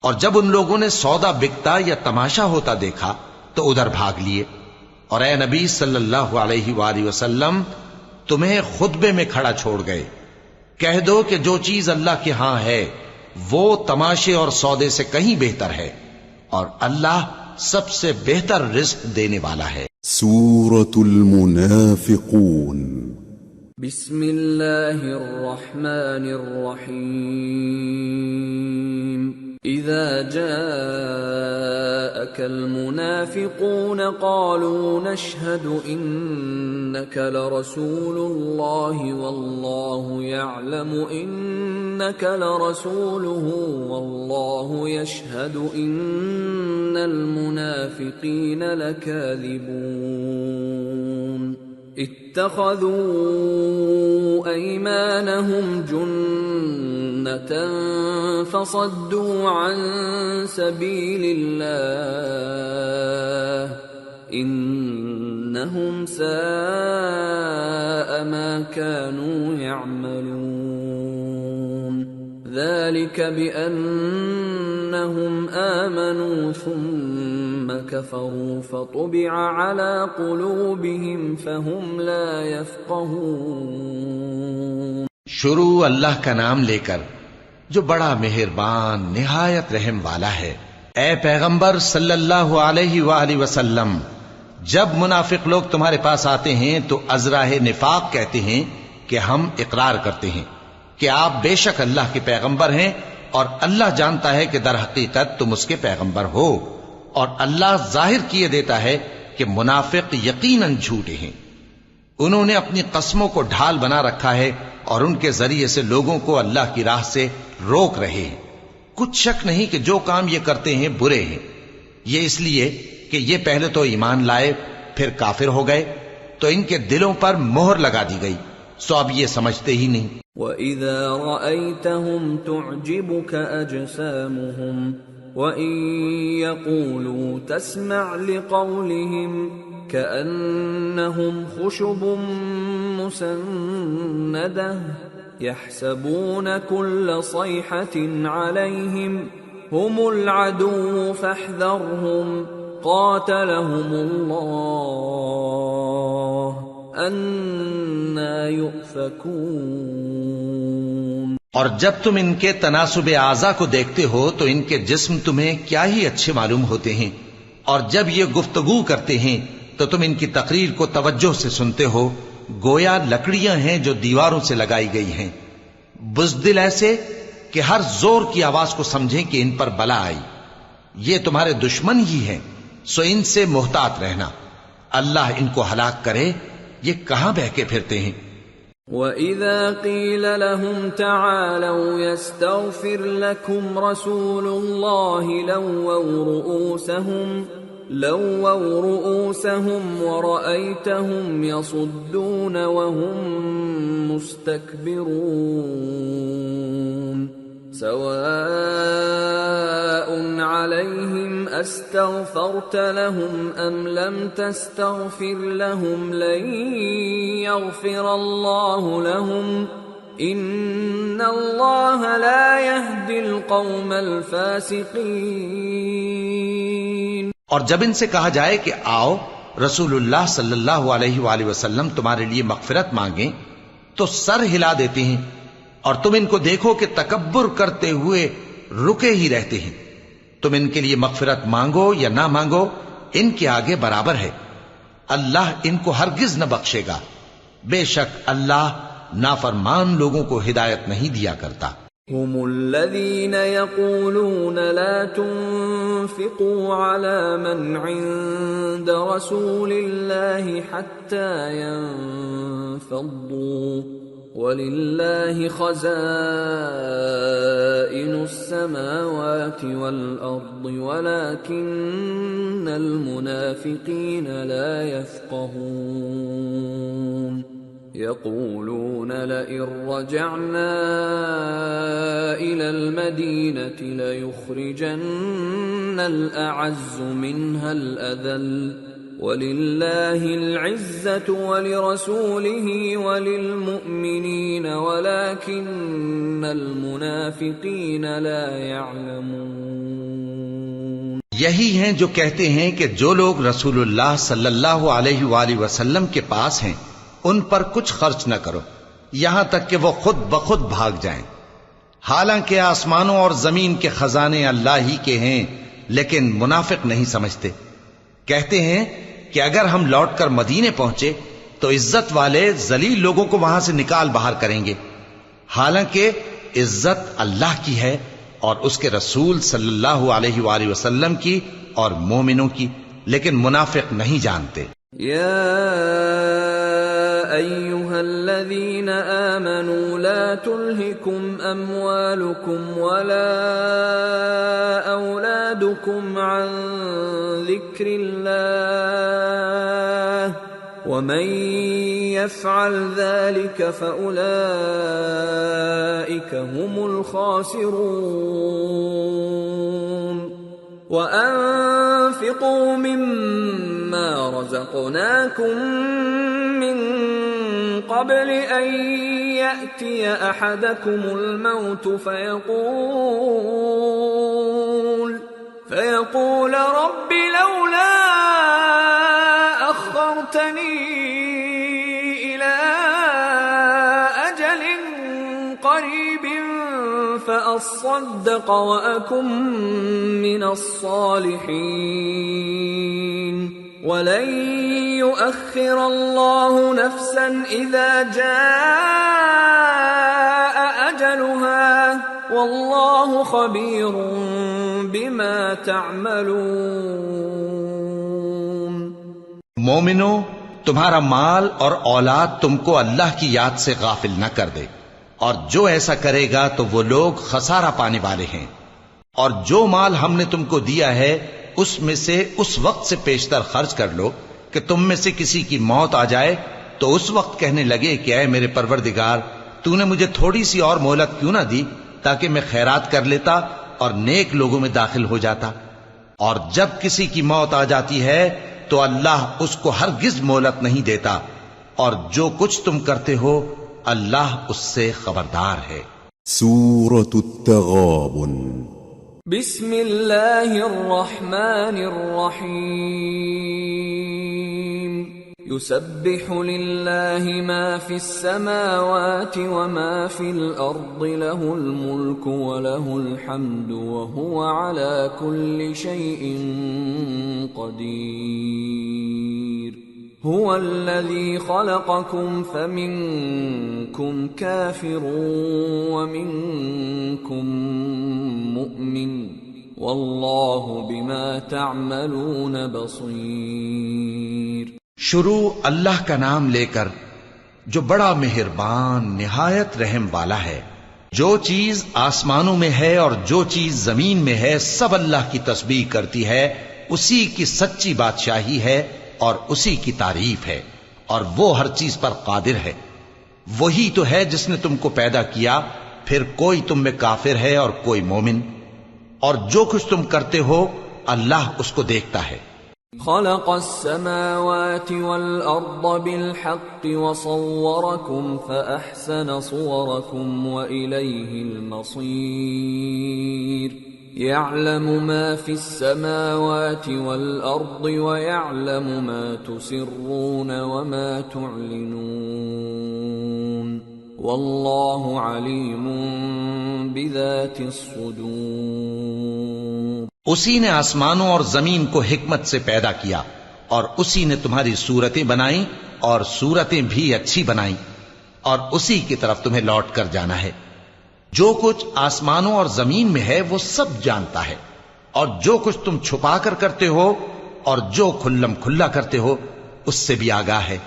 اور جب ان لوگوں نے سودا بکتا یا تماشا ہوتا دیکھا تو ادھر بھاگ لیے، اور اے نبی صلی اللہ علیہ وآلہ وسلم تمہیں خطبے میں کھڑا چھوڑ گئے. کہہ دو کہ جو چیز اللہ کے ہاں ہے وہ تماشے اور سودے سے کہیں بہتر ہے، اور اللہ سب سے بہتر رزق دینے والا ہے. سورة المنافقون. بسم اللہ الرحمن الرحیم. اذا جاءك المنافقون قالوا نشهد انك لرسول الله والله يعلم انك لرسوله والله يشهد ان المنافقين لكاذبون. اتخذوا ايمانهم جنة فصدوا عن سبيل الله انهم ساء ما كانوا يعملون. ذلك بأنهم آمنوا ثم كفروا فطبع على قلوبهم فهم لا يفقهون. شروع اللہ کا نام لے کر جو بڑا مہربان نہایت رحم والا ہے. اے پیغمبر صلی اللہ علیہ وآلہ وسلم، جب منافق لوگ تمہارے پاس آتے ہیں تو ازراہ نفاق کہتے ہیں کہ ہم اقرار کرتے ہیں کہ آپ بے شک اللہ کے پیغمبر ہیں، اور اللہ جانتا ہے کہ در حقیقت تم اس کے پیغمبر ہو، اور اللہ ظاہر کیے دیتا ہے کہ منافق یقیناً جھوٹے ہیں. انہوں نے اپنی قسموں کو ڈھال بنا رکھا ہے اور ان کے ذریعے سے لوگوں کو اللہ کی راہ سے روک رہے ہیں. کچھ شک نہیں کہ جو کام یہ کرتے ہیں برے ہیں. یہ اس لیے کہ یہ پہلے تو ایمان لائے پھر کافر ہو گئے، تو ان کے دلوں پر مہر لگا دی گئی، سو اب یہ سمجھتے ہی نہیں. وَإِذَا رَأَيْتَهُمْ تُعْجِبُكَ أَجْسَامُهُمْ وَإِن يَقُولُوا تَسْمَعْ لِقَوْلِهِمْ كَأَنَّهُمْ خُشُبٌ مُّسَنَّدَةٌ يَحْسَبُونَ كُلَّ صَيْحَةٍ عَلَيْهِمْ هُمُ الْعَدُوُّ فَاحْذَرْهُمْ قَاتَلَهُمُ اللَّهُ أَنَّى يُؤْفَكُونَ. اور جب تم ان کے تناسب اعضاء کو دیکھتے ہو تو ان کے جسم تمہیں کیا ہی اچھے معلوم ہوتے ہیں، اور جب یہ گفتگو کرتے ہیں تو تم ان کی تقریر کو توجہ سے سنتے ہو، گویا لکڑیاں ہیں جو دیواروں سے لگائی گئی ہیں. بزدل ایسے کہ ہر زور کی آواز کو سمجھیں کہ ان پر بلا آئی. یہ تمہارے دشمن ہی ہیں، سو ان سے محتاط رہنا. اللہ ان کو ہلاک کرے، یہ کہاں بہ کے پھرتے ہیں. وَإِذَا قِيلَ لَهُمْ تَعَالَوْا يَسْتَغْفِرْ لَكُمْ رَسُولُ اللَّهِ لَوَّوْا رُؤُوسَهُمْ وَرَأَيْتَهُمْ يَصُدُّونَ وَهُمْ مُسْتَكْبِرُونَ. سواء عليهم استغفرت لهم ام لم تستغفر لهم لن يغفر الله لهم ان الله لا يهدي القوم الفاسقين. اور جب ان سے کہا جائے کہ آؤ رسول اللہ صلی اللہ علیہ وآلہ وسلم تمہارے لیے مغفرت مانگیں تو سر ہلا دیتے ہیں، اور تم ان کو دیکھو کہ تکبر کرتے ہوئے رکے ہی رہتے ہیں. تم ان کے لیے مغفرت مانگو یا نہ مانگو، ان کے آگے برابر ہے. اللہ ان کو ہرگز نہ بخشے گا. بے شک اللہ نافرمان لوگوں کو ہدایت نہیں دیا کرتا. هم الذين يقولون لا تنفقوا على من عند رسول الله حتى ينفضوا ولله خزائن السماوات والأرض ولكن المنافقين لا يفقهون. يقولون لئن رجعنا إلى المدينة ليخرجن الأعز منها الأذل ولله العزة ولرسوله وللمؤمنين ولكن المنافقين لا يعلمون. یہی ہیں جو کہتے ہیں کہ جو لوگ رسول اللہ صلی اللہ علیہ وآلہ وسلم کے پاس ہیں ان پر کچھ خرچ نہ کرو یہاں تک کہ وہ خود بخود بھاگ جائیں، حالانکہ آسمانوں اور زمین کے خزانے اللہ ہی کے ہیں، لیکن منافق نہیں سمجھتے۔ کہتے ہیں کہ اگر ہم لوٹ کر مدینے پہنچے تو عزت والے ذلیل لوگوں کو وہاں سے نکال باہر کریں گے، حالانکہ عزت اللہ کی ہے اور اس کے رسول صلی اللہ علیہ وآلہ وسلم کی اور مومنوں کی، لیکن منافق نہیں جانتے۔ يا أيها الذين آمنوا لا تلهكم أموالكم ولا أولادكم عن ذكر الله ومن يفعل ذلك فأولئك هم الخاسرون وأنفقوا مما رزقناكم من قبل أن يأتي أحدكم الموت فيقول رب لولا أخرتني إلى أجل قريب فأصدق وأكن من الصالحين ولن يؤخر الله نفسا إذا جاء أجلها والله خبير بما تعملون۔ مومنو، تمہارا مال اور اولاد تم کو اللہ کی یاد سے غافل نہ کر دے، اور جو ایسا کرے گا تو وہ لوگ خسارہ پانے والے ہیں۔ اور جو مال ہم نے تم کو دیا ہے اس میں سے اس وقت سے پیشتر خرچ کر لو کہ تم میں سے کسی کی موت آ جائے تو اس وقت کہنے لگے کہ اے میرے پروردگار، تو نے مجھے تھوڑی سی اور مہلت کیوں نہ دی تاکہ میں خیرات کر لیتا اور نیک لوگوں میں داخل ہو جاتا۔ اور جب کسی کی موت آ جاتی ہے تو اللہ اس کو ہرگز مہلت نہیں دیتا، اور جو کچھ تم کرتے ہو اللہ اس سے خبردار ہے۔ سورة التغابن۔ بسم اللہ الرحمن الرحیم۔ يسبح للہ ما فی السماوات وما فی الارض له الملک وله الحمد وهو على كل شيء قدیر۔ هو الذي خلقكم فمنكم كافر ومنكم مؤمن والله بما تعملون بصير۔ شروع اللہ کا نام لے کر جو بڑا مہربان نہایت رحم والا ہے۔ جو چیز آسمانوں میں ہے اور جو چیز زمین میں ہے سب اللہ کی تسبیح کرتی ہے، اسی کی سچی بادشاہی ہے اور اسی کی تعریف ہے، اور وہ ہر چیز پر قادر ہے۔ وہی تو ہے جس نے تم کو پیدا کیا، پھر کوئی تم میں کافر ہے اور کوئی مومن، اور جو کچھ تم کرتے ہو اللہ اس کو دیکھتا ہے۔ خلق السماوات والأرض بالحق وصوركم فأحسن صوركم وإليه المصير۔ يعلم ما في السماوات والأرض ويعلم ما تسرون وما تعلنون والله عليم بذات الصدور۔ اسی نے آسمانوں اور زمین کو حکمت سے پیدا کیا، اور اسی نے تمہاری صورتیں بنائیں اور صورتیں بھی اچھی بنائیں، اور اسی کی طرف تمہیں لوٹ کر جانا ہے۔ جو کچھ آسمانوں اور زمین میں ہے وہ سب جانتا ہے، اور جو کچھ تم چھپا کر کرتے ہو اور جو کھلم کھلا کرتے ہو اس سے بھی آگاہ ہے،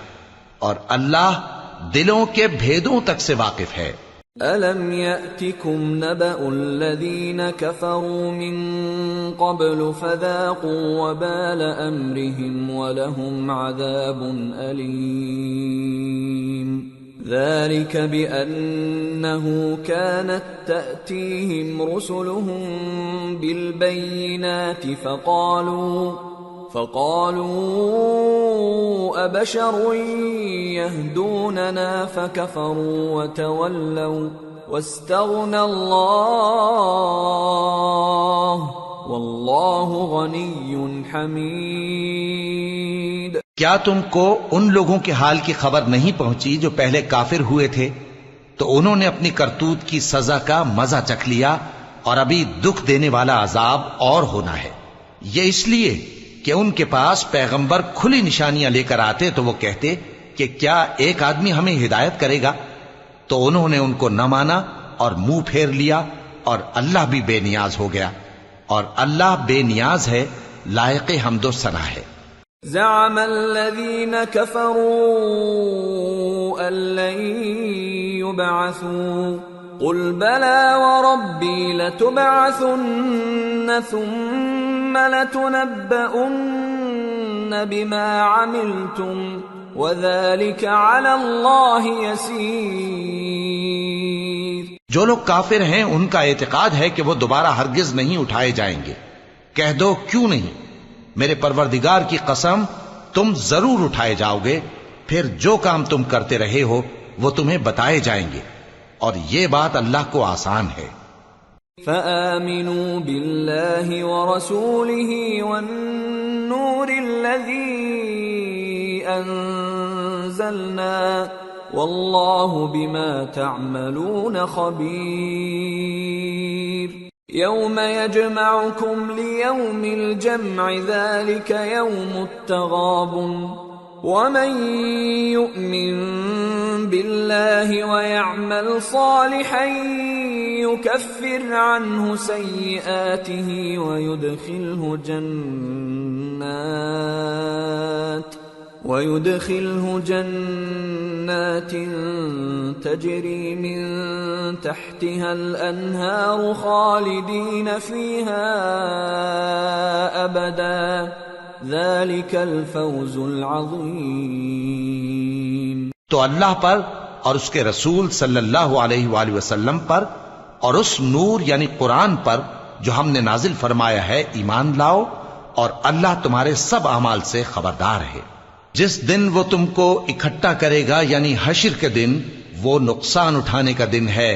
اور اللہ دلوں کے بھیدوں تک سے واقف ہے۔ أَلَمْ يَأْتِكُمْ نَبَأُ الَّذِينَ كَفَرُوا مِن قَبْلُ فَذَاقُوا وَبَالَ أَمْرِهِمْ وَلَهُمْ عَذَابٌ أَلِيمٌ ذَلِكَ بِأَنَّهُ كَانَتْ تَأْتِيهِمْ رُسُلُهُم بِالْبَيِّنَاتِ فقالوا أبشر يهدوننا فكفروا وتولوا واستغنى الله والله غني حميد۔ کیا تم کو ان لوگوں کے حال کی خبر نہیں پہنچی جو پہلے کافر ہوئے تھے؟ تو انہوں نے اپنی کرتوت کی سزا کا مزہ چکھ لیا، اور ابھی دکھ دینے والا عذاب اور ہونا ہے۔ یہ اس لیے کہ ان کے پاس پیغمبر کھلی نشانیاں لے کر آتے تو وہ کہتے کہ کیا ایک آدمی ہمیں ہدایت کرے گا؟ تو انہوں نے ان کو نہ مانا اور منہ پھیر لیا، اور اللہ بھی بے نیاز ہو گیا، اور اللہ بے نیاز ہے، لائق حمد و ثنا ہے۔ زعم الذين كفروا أن لن يبعثوا قل بلى وربي لتبعثن ثم لتنبؤن بما عملتم وذلك على الله يسير۔ جو لوگ کافر ہیں ان کا اعتقاد ہے کہ وہ دوبارہ ہرگز نہیں اٹھائے جائیں گے۔ کہہ دو کیوں نہیں، میرے پروردگار کی قسم تم ضرور اٹھائے جاؤ گے، پھر جو کام تم کرتے رہے ہو وہ تمہیں بتائے جائیں گے، اور یہ بات اللہ کو آسان ہے۔ فآمنوا بالله ورسوله والنور الذي أنزلنا والله بما تعملون خبير۔ يوم يجمعكم ليوم الجمع ذلك يوم التغابن ومن يؤمن بالله ويعمل صالحا يكفر عنه سيئاته ويدخله جنات تجري من تحتها الأنهار خالدين فيها أبدا ذلك الفوز العظيم۔ تو اللہ پر اور اس کے رسول صلی اللہ علیہ وآلہ وسلم پر اور اس نور یعنی قرآن پر جو ہم نے نازل فرمایا ہے ایمان لاؤ، اور اللہ تمہارے سب اعمال سے خبردار ہے۔ جس دن وہ تم کو اکٹھا کرے گا یعنی حشر کے دن، وہ نقصان اٹھانے کا دن ہے،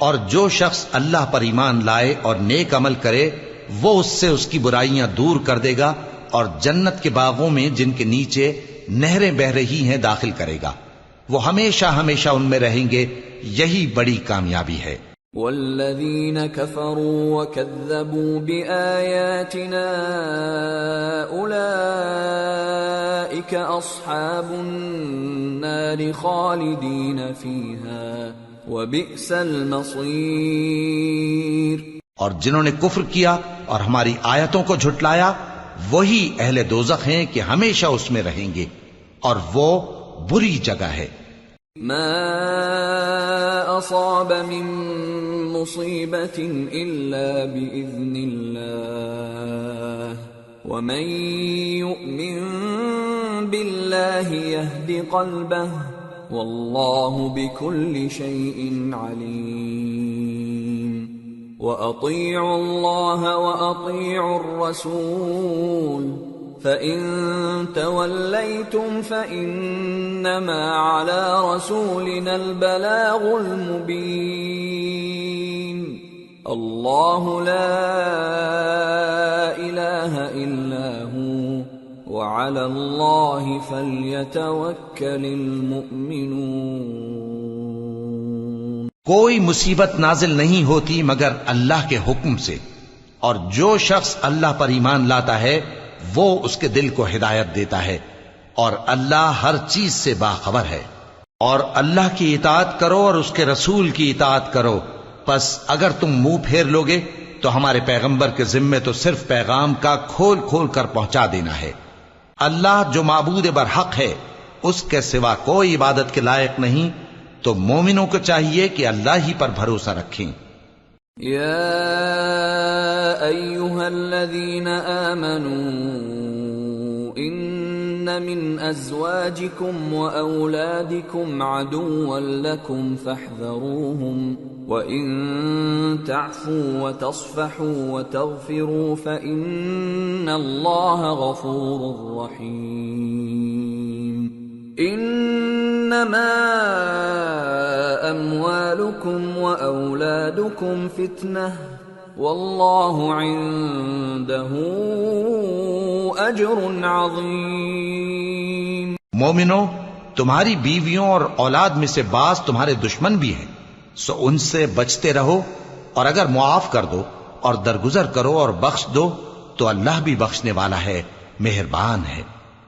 اور جو شخص اللہ پر ایمان لائے اور نیک عمل کرے وہ اس سے اس کی برائیاں دور کر دے گا، اور جنت کے باغوں میں جن کے نیچے نہریں بہ رہی ہیں داخل کرے گا، وہ ہمیشہ ہمیشہ ان میں رہیں گے، یہی بڑی کامیابی ہے۔ والذین کفروا وکذبوا بآیاتنا اولئک اصحاب النار خالدین فیہا وبئس المصیر۔ اور جنہوں نے کفر کیا اور ہماری آیتوں کو جھٹلایا وہی اہل دوزخ ہیں کہ ہمیشہ اس میں رہیں گے، اور وہ بری جگہ ہے۔ ما اصاب من مصیبت الا باذن اللہ ومن یؤمن باللہ یہد قلبہ واللہ بكل شیء علیم۔ وَأَطِيعُوا اللَّهَ وَأَطِيعُوا الرَّسُولَ فَإِن تَوَلَّيْتُمْ فَإِنَّمَا عَلَى رَسُولِنَا الْبَلَاغُ الْمُبِينُ۔ اللَّهُ لَا إِلَٰهَ إِلَّا هُوَ وَعَلَى اللَّهِ فَلْيَتَوَكَّلِ الْمُؤْمِنُونَ۔ کوئی مصیبت نازل نہیں ہوتی مگر اللہ کے حکم سے، اور جو شخص اللہ پر ایمان لاتا ہے وہ اس کے دل کو ہدایت دیتا ہے، اور اللہ ہر چیز سے باخبر ہے۔ اور اللہ کی اطاعت کرو اور اس کے رسول کی اطاعت کرو، پس اگر تم منہ پھیر لوگے تو ہمارے پیغمبر کے ذمے تو صرف پیغام کا کھول کھول کر پہنچا دینا ہے۔ اللہ جو معبود برحق ہے اس کے سوا کوئی عبادت کے لائق نہیں، تو مومنوں کو چاہیے کہ اللہ ہی پر بھروسہ رکھیں۔ یا ایھا الذین آمنوا ان من ازواجکم واولادکم عدوا لکم فاحذروہم وَإِن تَعْفُوا وَتَصْفَحُوا وَتَغْفِرُوا فَإِنَّ اللَّهَ غَفُورٌ رَّحِيمٌ۔ إِنَّمَا أَمْوَالُكُمْ وَأَوْلَادُكُمْ فِتْنَةٌ وَاللَّهُ عِندَهُ أَجْرٌ عَظِيمٌ۔ مومنو، تمہاری بیویوں اور اولاد میں سے بعض تمہارے دشمن بھی ہیں، سو ان سے بچتے رہو، اور اگر معاف کر دو اور درگزر کرو اور بخش دو تو اللہ بھی بخشنے والا ہے، مہربان ہے۔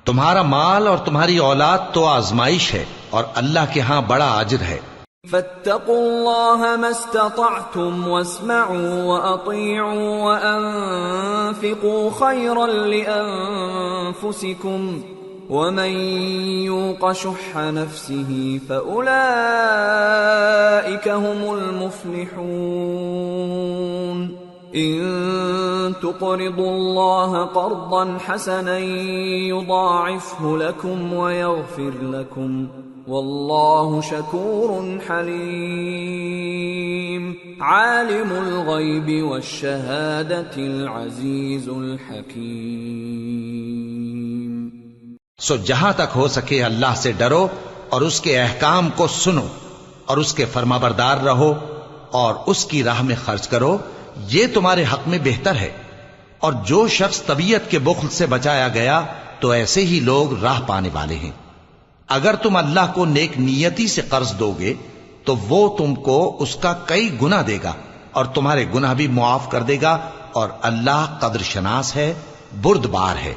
تمہارا مال اور تمہاری اولاد تو آزمائش ہے، اور اللہ کے ہاں بڑا اجر ہے۔ فاتقوا الله ما استطعتم واسمعوا وأطيعوا وأنفقوا خيرا لأنفسكم ومن يوق شح نفسه فأولئك هم المفلحون إن تقرضوا الله قرضا حسنا يضاعفه لكم ويغفر لكم والله شكور حليم عالم الغيب والشهادة العزيز الحكيم۔ سو جہاں تک ہو سکے اللہ سے ڈرو اور اس کے احکام کو سنو اور اس کے فرمانبردار رہو اور اس کی راہ میں خرچ کرو، یہ تمہارے حق میں بہتر ہے۔ اور جو شخص طبیعت کے بخل سے بچایا گیا تو ایسے ہی لوگ راہ پانے والے ہیں۔ اگر تم اللہ کو نیک نیتی سے قرض دو گے تو وہ تم کو اس کا کئی گنا دے گا اور تمہارے گناہ بھی معاف کر دے گا، اور اللہ قدر شناس ہے، بردبار ہے،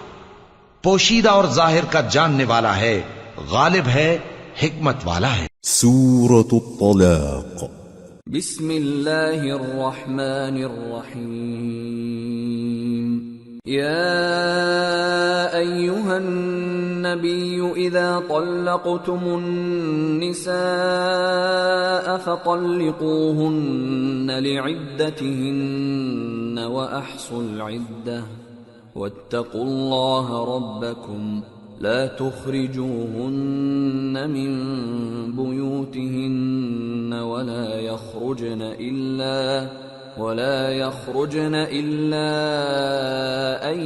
پوشیدہ اور ظاہر کا جاننے والا ہے، غالب ہے، حکمت والا ہے۔ سورة الطلاق۔ بسم اللہ الرحمن الرحیم۔ یا ایہا النبی اذا طلقتم النساء فطلقوهن لعدتهن واحصوا العدة واتقوا الله ربكم لا تخرجوهن من بيوتهن ولا يخرجن إلا أن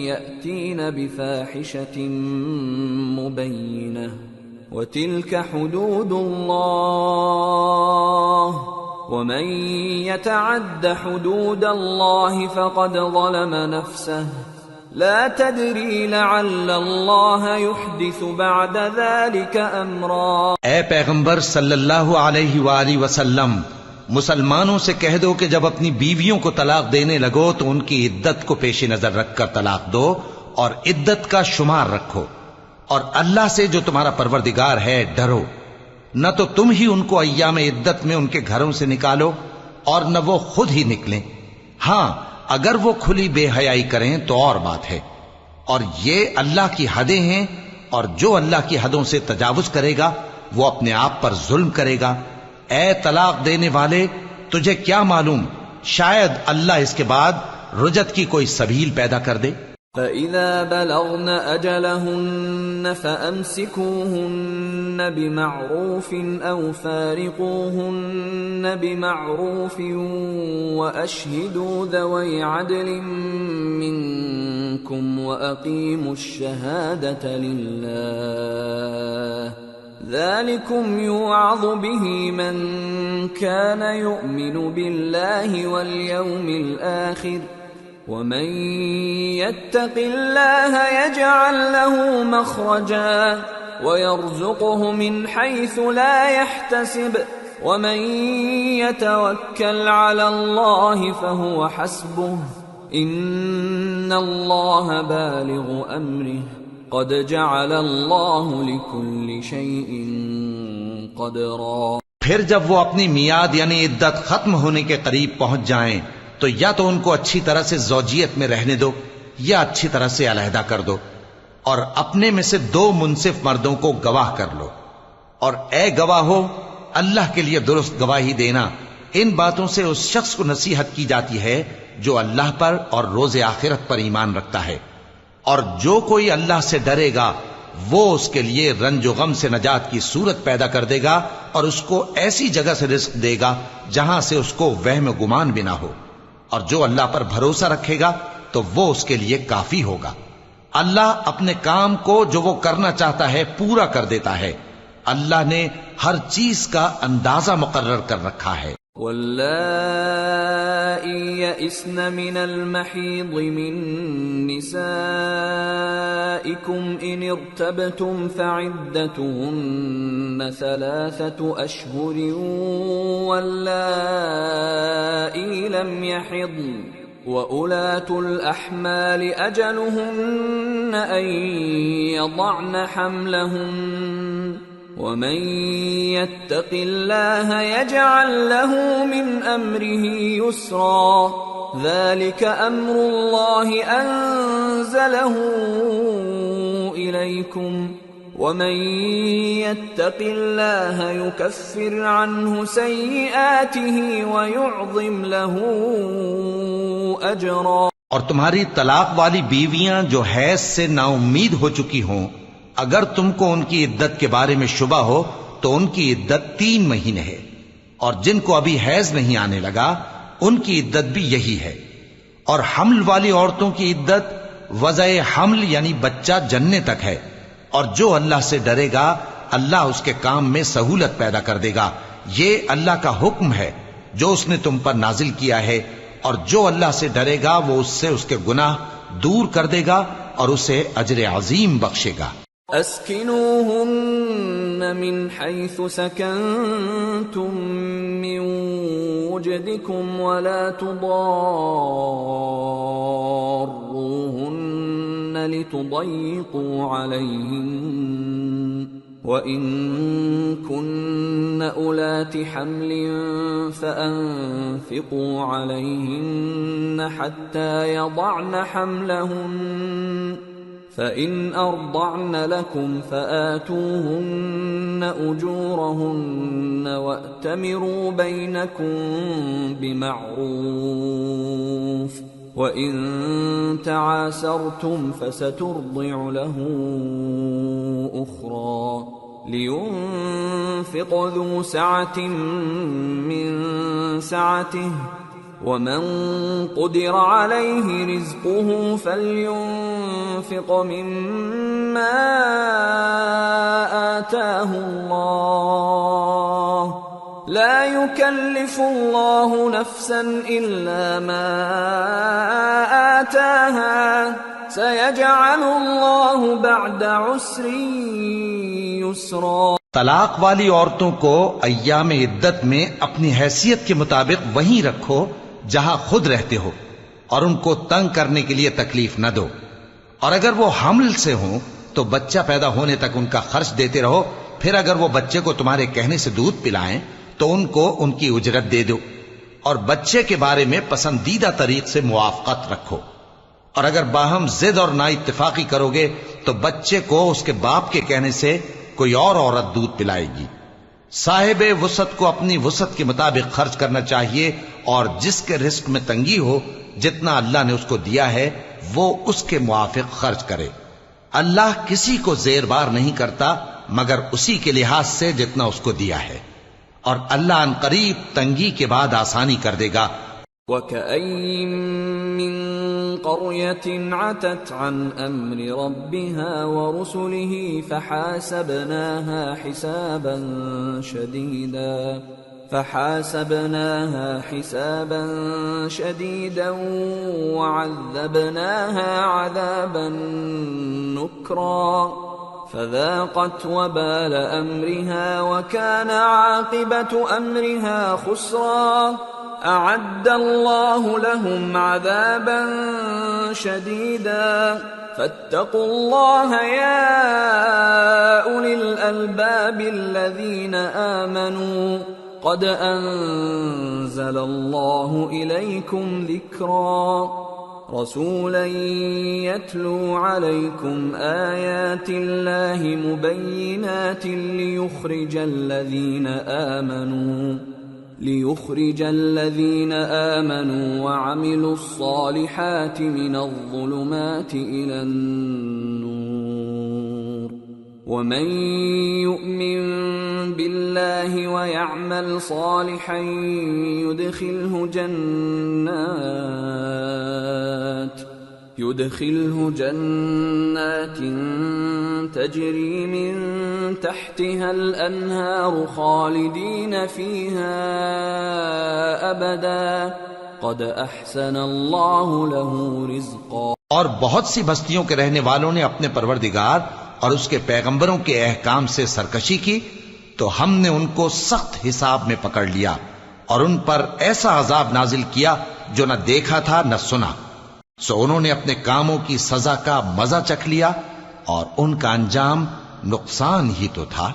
يأتين بفاحشة مبينة وتلك حدود الله ومن يتعد حدود الله فقد ظلم نفسه لا تدری لعل اللہ یحدث بعد ذلك امرا۔ اے پیغمبر صلی اللہ علیہ وآلہ وسلم، مسلمانوں سے کہہ دو کہ جب اپنی بیویوں کو طلاق دینے لگو تو ان کی عدت کو پیش نظر رکھ کر طلاق دو اور عدت کا شمار رکھو، اور اللہ سے جو تمہارا پروردگار ہے ڈرو۔ نہ تو تم ہی ان کو ایام عدت میں ان کے گھروں سے نکالو اور نہ وہ خود ہی نکلیں، ہاں اگر وہ کھلی بے حیائی کریں تو اور بات ہے، اور یہ اللہ کی حدیں ہیں، اور جو اللہ کی حدوں سے تجاوز کرے گا وہ اپنے آپ پر ظلم کرے گا۔ اے طلاق دینے والے، تجھے کیا معلوم، شاید اللہ اس کے بعد رجعت کی کوئی سبیل پیدا کر دے۔ فَإِذَا بَلَغْنَ أَجَلَهُنَّ فَأَمْسِكُوهُنَّ بِمَعْرُوفٍ أَوْ فَارِقُوهُنَّ بِمَعْرُوفٍ وَأَشْهِدُوا ذَوَيْ عَدْلٍ مِّنكُمْ وَأَقِيمُوا الشَّهَادَةَ لِلَّهِ ذَلِكُمْ يُوعَظُ بِهِ مَن كَانَ يُؤْمِنُ بِاللَّهِ وَالْيَوْمِ الْآخِرِ وَمَن يَتَّقِ اللَّهَ يَجْعَل لَّهُ مَخْرَجًا وَيَرْزُقْهُ مِنْ حَيْثُ لَا يَحْتَسِبُ وَمَن يَتَوَكَّلْ عَلَى اللَّهِ فَهُوَ حَسْبُهُ إِنَّ اللَّهَ بَالِغُ أَمْرِهِ قَدْ جَعَلَ اللَّهُ لِكُلِّ شَيْءٍ قَدْرًا۔ پھر جب وہ اپنی میعاد یعنی عدت ختم ہونے کے قریب پہنچ جائیں تو یا تو ان کو اچھی طرح سے زوجیت میں رہنے دو یا اچھی طرح سے علیحدہ کر دو، اور اپنے میں سے 2 منصف مردوں کو گواہ کر لو، اور اے گواہو اللہ کے لیے درست گواہی دینا۔ ان باتوں سے اس شخص کو نصیحت کی جاتی ہے جو اللہ پر اور روز آخرت پر ایمان رکھتا ہے، اور جو کوئی اللہ سے ڈرے گا وہ اس کے لیے رنج و غم سے نجات کی صورت پیدا کر دے گا، اور اس کو ایسی جگہ سے رزق دے گا جہاں سے اس کو وہم و گمان بھی نہ ہو، اور جو اللہ پر بھروسہ رکھے گا تو وہ اس کے لیے کافی ہوگا۔ اللہ اپنے کام کو جو وہ کرنا چاہتا ہے پورا کر دیتا ہے۔ اللہ نے ہر چیز کا اندازہ مقرر کر رکھا ہے۔ واللائي يئسن من المحيض من نسائكم إن ارتبتم فعدتهن 3 أشهر واللائي لم يحضن وأولاة الأحمال أجلهن أن يضعن حملهن ومن يتق الله يجعل له من أمره يسرا ذلك أمر الله أنزله إليكم ومن يتق الله يكفر عنه سيئاته ويعظم له أجرا۔ اور تمہاری طلاق والی بیویاں جو حیض سے نا امید ہو چکی ہوں، اگر تم کو ان کی عدت کے بارے میں شبہ ہو تو ان کی عدت 3 مہینے ہے، اور جن کو ابھی حیض نہیں آنے لگا ان کی عدت بھی یہی ہے۔ اور حمل والی عورتوں کی عدت وضع حمل یعنی بچہ جننے تک ہے، اور جو اللہ سے ڈرے گا اللہ اس کے کام میں سہولت پیدا کر دے گا۔ یہ اللہ کا حکم ہے جو اس نے تم پر نازل کیا ہے، اور جو اللہ سے ڈرے گا وہ اس سے اس کے گناہ دور کر دے گا اور اسے اجر عظیم بخشے گا۔ اسکنوہن من حیث سکنتم من وجدکم ولا تضاروہن لتضیقوا علیہن وَإِن كُنَّ أُولَاتِ حَمْلٍ فَأَنفِقُوا عَلَيْهِنَّ حَتَّى يَضَعْنَ حَمْلَهُنَّ فَإِنْ أَرْضَعْنَ لَكُمْ فَآتُوهُنَّ أُجُورَهُنَّ وَأْتَمِرُوا بَيْنَكُمْ بِمَعْرُوفٍ وَإِن تَعَاسَرْتُمْ فَسَتُرْضِعُ لَهُ أُخْرَى لِيُنْفِقْ ذُو سَعَةٍ مِّن سَعَتِهِ وَمَن قُدِرَ عَلَيْهِ رِزْقُهُ فَلْيُنْفِقْ مِمَّا آتَاهُ اللَّهُ لا يكلف الله نفسا إلا ما آتاها سيجعل الله بعد عسر يسرا۔ طلاق والی عورتوں کو ایام عدت میں اپنی حیثیت کے مطابق وہیں رکھو جہاں خود رہتے ہو، اور ان کو تنگ کرنے کے لیے تکلیف نہ دو، اور اگر وہ حمل سے ہوں تو بچہ پیدا ہونے تک ان کا خرچ دیتے رہو، پھر اگر وہ بچے کو تمہارے کہنے سے دودھ پلائیں تو ان کو ان کی اجرت دے دو، اور بچے کے بارے میں پسندیدہ طریق سے موافقت رکھو، اور اگر باہم ضد اور نا اتفاقی کرو گے تو بچے کو اس کے باپ کے کہنے سے کوئی اور عورت دودھ پلائے گی۔ صاحب وسعت کو اپنی وسعت کے مطابق خرچ کرنا چاہیے، اور جس کے رزق میں تنگی ہو جتنا اللہ نے اس کو دیا ہے وہ اس کے موافق خرچ کرے۔ اللہ کسی کو زیر بار نہیں کرتا مگر اسی کے لحاظ سے جتنا اس کو دیا ہے، اور اللہ ان قریب تنگی کے بعد آسانی کر دے گا۔ وَكَأَيٍّ مِّن قَرْيَةٍ عَتَتْ عَنْ أَمْرِ رَبِّهَا وَرُسُلِهِ فحاسبناها حسابا شديدا وعذبناها عذابا نكرا فذاقت وبال أمرها وكان عاقبة أمرها خسرا أعد الله لهم عذابا شديدا فاتقوا الله يا أولي الألباب الذين آمنوا قد أنزل الله إليكم ذكرا رسولا يتلو عليكم آيات الله مبينات ليخرج الذين آمنوا وعملوا الصالحات من الظلمات إلى النور ومن يؤمن بالله ويعمل صالحا يدخله جنات تجري من تحتها الأنهار خالدين فيها أبدا قد أحسن الله له رزقا۔ اور بہت سی بستیوں کے رہنے والوں نے اپنے پروردگار اور اس کے پیغمبروں کے احکام سے سرکشی کی تو ہم نے ان کو سخت حساب میں پکڑ لیا اور ان پر ایسا عذاب نازل کیا جو نہ دیکھا تھا نہ سنا، سو انہوں نے اپنے کاموں کی سزا کا مزہ چکھ لیا اور ان کا انجام نقصان ہی تو تھا۔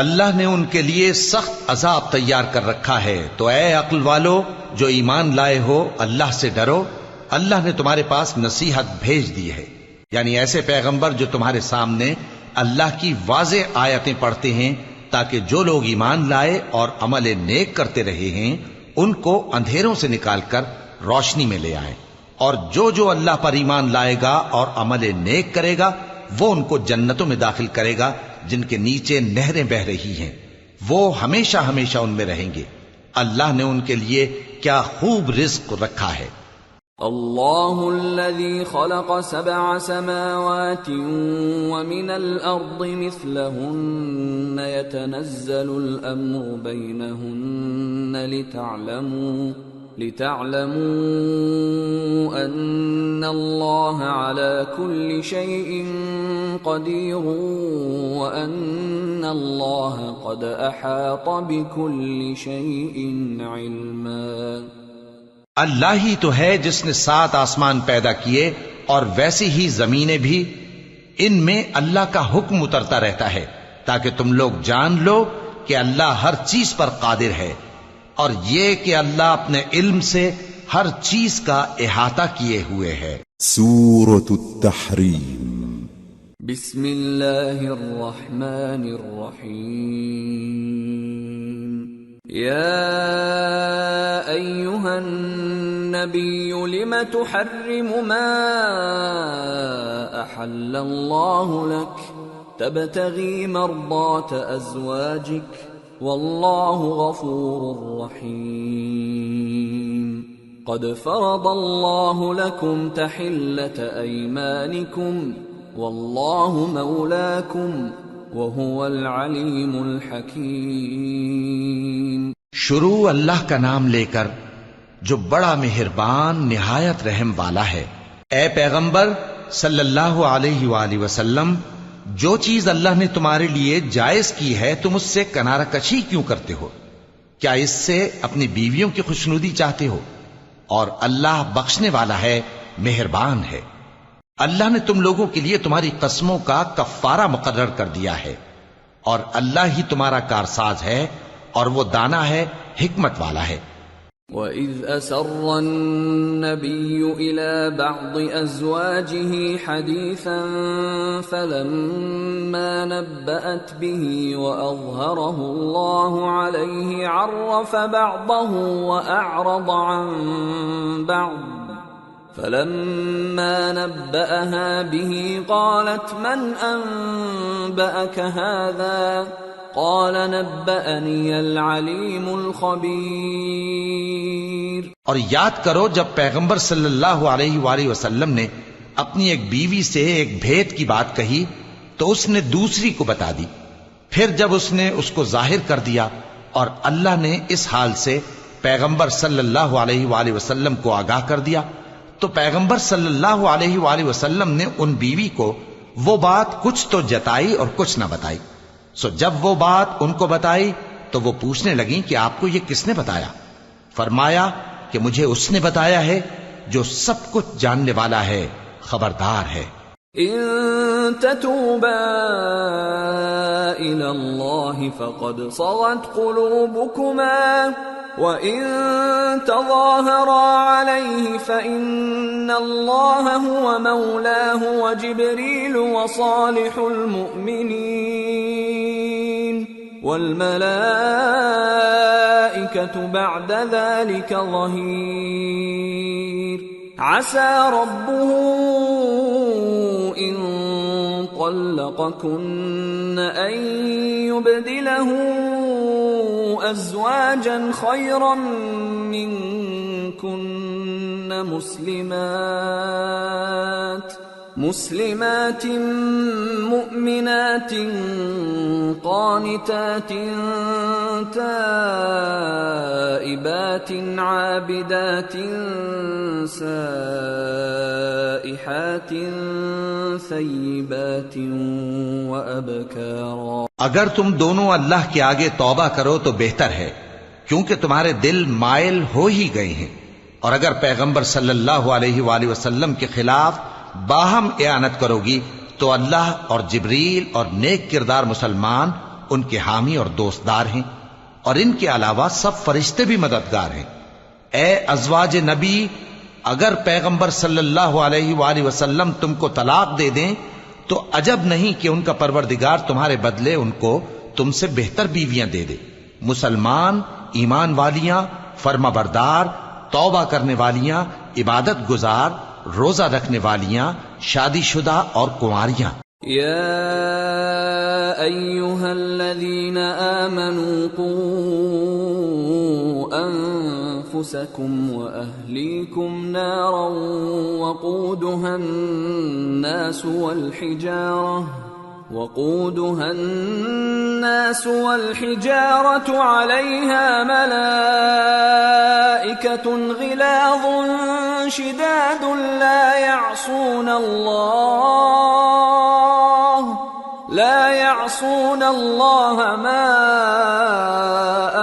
اللہ نے ان کے لیے سخت عذاب تیار کر رکھا ہے، تو اے عقل والو جو ایمان لائے ہو اللہ سے ڈرو۔ اللہ نے تمہارے پاس نصیحت بھیج دی ہے، یعنی ایسے پیغمبر جو تمہارے سامنے اللہ کی واضح آیتیں پڑھتے ہیں تاکہ جو لوگ ایمان لائے اور عمل نیک کرتے رہے ہیں ان کو اندھیروں سے نکال کر روشنی میں لے آئیں، اور جو اللہ پر ایمان لائے گا اور عمل نیک کرے گا وہ ان کو جنتوں میں داخل کرے گا جن کے نیچے نہریں بہ رہی ہیں، وہ ہمیشہ ہمیشہ ان میں رہیں گے۔ اللہ نے ان کے لیے کیا خوب رزق رکھا ہے۔ اللہ الذي خلق 7 سماوات ومن الأرض مثلهن يتنزل الأمر بينهن لتعلموا أن الله على كل شيء قدير وأن الله قد أحاط بكل شيء علما۔ اللہ ہی تو ہے جس نے 7 آسمان پیدا کیے اور ویسی ہی زمینیں بھی، ان میں اللہ کا حکم اترتا رہتا ہے تاکہ تم لوگ جان لو کہ اللہ ہر چیز پر قادر ہے، اور یہ کہ اللہ اپنے علم سے ہر چیز کا احاطہ کیے ہوئے ہے۔ سورة التحریم۔ بسم اللہ الرحمن الرحیم۔ یا ایہا النبی لم تحرم ما احل اللہ لک تبتغی مرضات ازواجک واللہ غفور رحیم۔ قد فرض اللہ لکم تحلة ایمانکم واللہ مولاکم وهو العلیم الحکیم۔ شروع اللہ کا نام لے کر جو بڑا مہربان نہایت رحم والا ہے۔ اے پیغمبر صلی اللہ علیہ وآلہ وسلم، جو چیز اللہ نے تمہارے لیے جائز کی ہے تم اس سے کنارہ کشی کیوں کرتے ہو؟ کیا اس سے اپنی بیویوں کی خوشنودی چاہتے ہو؟ اور اللہ بخشنے والا ہے، مہربان ہے۔ اللہ نے تم لوگوں کے لیے تمہاری قسموں کا کفارہ مقرر کر دیا ہے، اور اللہ ہی تمہارا کارساز ہے اور وہ دانا ہے، حکمت والا ہے۔ وَإِذْ أَسَرَّ النَّبِيُّ إِلَى بَعْضِ أَزْوَاجِهِ حَدِيثًا فَلَمَّا نَبَّأَتْ بِهِ وَأَظْهَرَهُ اللَّهُ عَلَيْهِ عَرَّفَ بَعْضَهُ وَأَعْرَضَ عَن بَعْضٍ فَلَمَّا نَبَّأَهَا بِهِ قَالَتْ مَنْ أَنبَأَكَ هَذَا قال نبأني العليم الخبير۔ اور یاد کرو جب پیغمبر صلی اللہ علیہ وآلہ وسلم نے اپنی ایک بیوی سے ایک بھید کی بات کہی تو اس نے دوسری کو بتا دی، پھر جب اس نے اس کو ظاہر کر دیا اور اللہ نے اس حال سے پیغمبر صلی اللہ علیہ وآلہ وسلم کو آگاہ کر دیا تو پیغمبر صلی اللہ علیہ وآلہ وسلم نے ان بیوی کو وہ بات کچھ تو جتائی اور کچھ نہ بتائی۔ سو جب وہ بات ان کو بتائی تو وہ پوچھنے لگیں کہ آپ کو یہ کس نے بتایا؟ فرمایا کہ مجھے اس نے بتایا ہے جو سب کچھ جاننے والا ہے، خبردار ہے۔ ان تتوبا الى اللہ فقد صغت قلوبكما وَإِن تَظَاهَرَا عَلَيْهِ فَإِنَّ اللَّهَ هُوَ مَوْلَاهُ وَجِبْرِيلُ وَصَالِحُ الْمُؤْمِنِينَ وَالْمَلَائِكَةُ بَعْدَ ذَلِكَ ظَهِيرٌ عَسَى رَبُّهُ إِن طَلَّقَكُنَّ أَن يُبْدِلَهُ أزواجا خيرا منكن مسلمات مؤمنات قانتات تائبات عابدات سائحات ثیبات وأبکارا۔ اگر تم دونوں اللہ کے آگے توبہ کرو تو بہتر ہے، کیونکہ تمہارے دل مائل ہو ہی گئے ہیں، اور اگر پیغمبر صلی اللہ علیہ وآلہ وسلم کے خلاف باہم اعانت کرو گی تو اللہ اور جبریل اور نیک کردار مسلمان ان کے حامی اور دوستدار ہیں، اور ان کے علاوہ سب فرشتے بھی مددگار ہیں۔ اے ازواج نبی، اگر پیغمبر صلی اللہ علیہ وآلہ وسلم تم کو طلاق دے دیں تو عجب نہیں کہ ان کا پروردگار تمہارے بدلے ان کو تم سے بہتر بیویاں دے دے، مسلمان، ایمان والیاں، فرما بردار، توبہ کرنے والیاں، عبادت گزار، روزہ رکھنے والیاں، شادی شدہ اور کنواریاں۔ یا ایھا الذین آمنوا قوا انفسکم واہلیکم نارا وقودها الناس والحجارة عليها ملائكة غلاظ شداد لا يعصون الله ما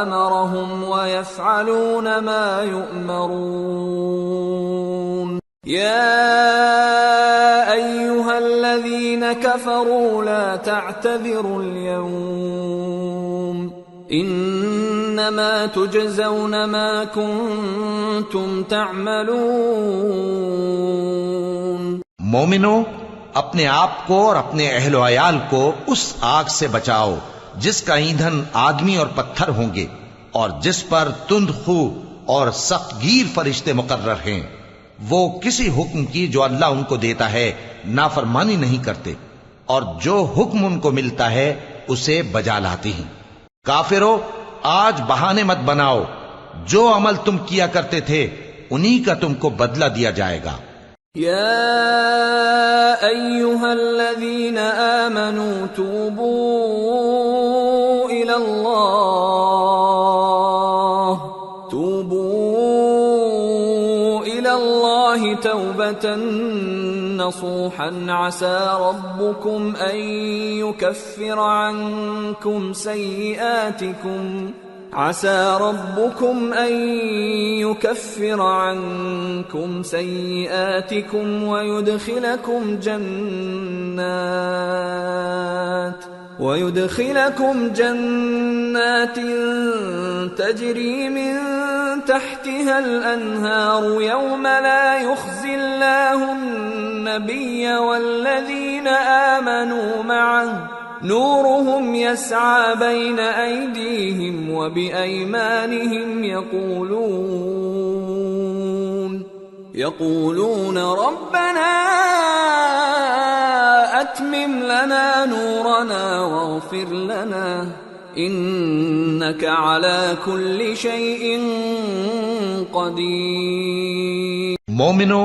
أمرهم ويفعلون ما يؤمرون۔ يا أيها الذين كفروا لا تعتذروا اليوم انما تجزون ما كنتم تعملون۔ مومنو، اپنے آپ کو اور اپنے اہل و عیال کو اس آگ سے بچاؤ جس کا ایندھن آدمی اور پتھر ہوں گے، اور جس پر تند خو اور سخت گیر فرشتے مقرر ہیں۔ وہ کسی حکم کی جو اللہ ان کو دیتا ہے نافرمانی نہیں کرتے، اور جو حکم ان کو ملتا ہے اسے بجا لاتے ہیں۔ کافرو، آج بہانے مت بناؤ، جو عمل تم کیا کرتے تھے انہی کا تم کو بدلہ دیا جائے گا۔ یا ایھا الذین آمنوا توبوا الی اللہ توبة نصوحا عسى ربكم أن يكفر عنكم سيئاتكم ويدخلكم جنات تجري من تحتها الأنهار يوم لا يخزي الله النبي والذين آمنوا معه نورهم يسعى بين أيديهم وبأيمانهم يقولون ربنا أتمم لنا نورنا واغفر لنا إنك على كل شيء قدير۔ مومنو،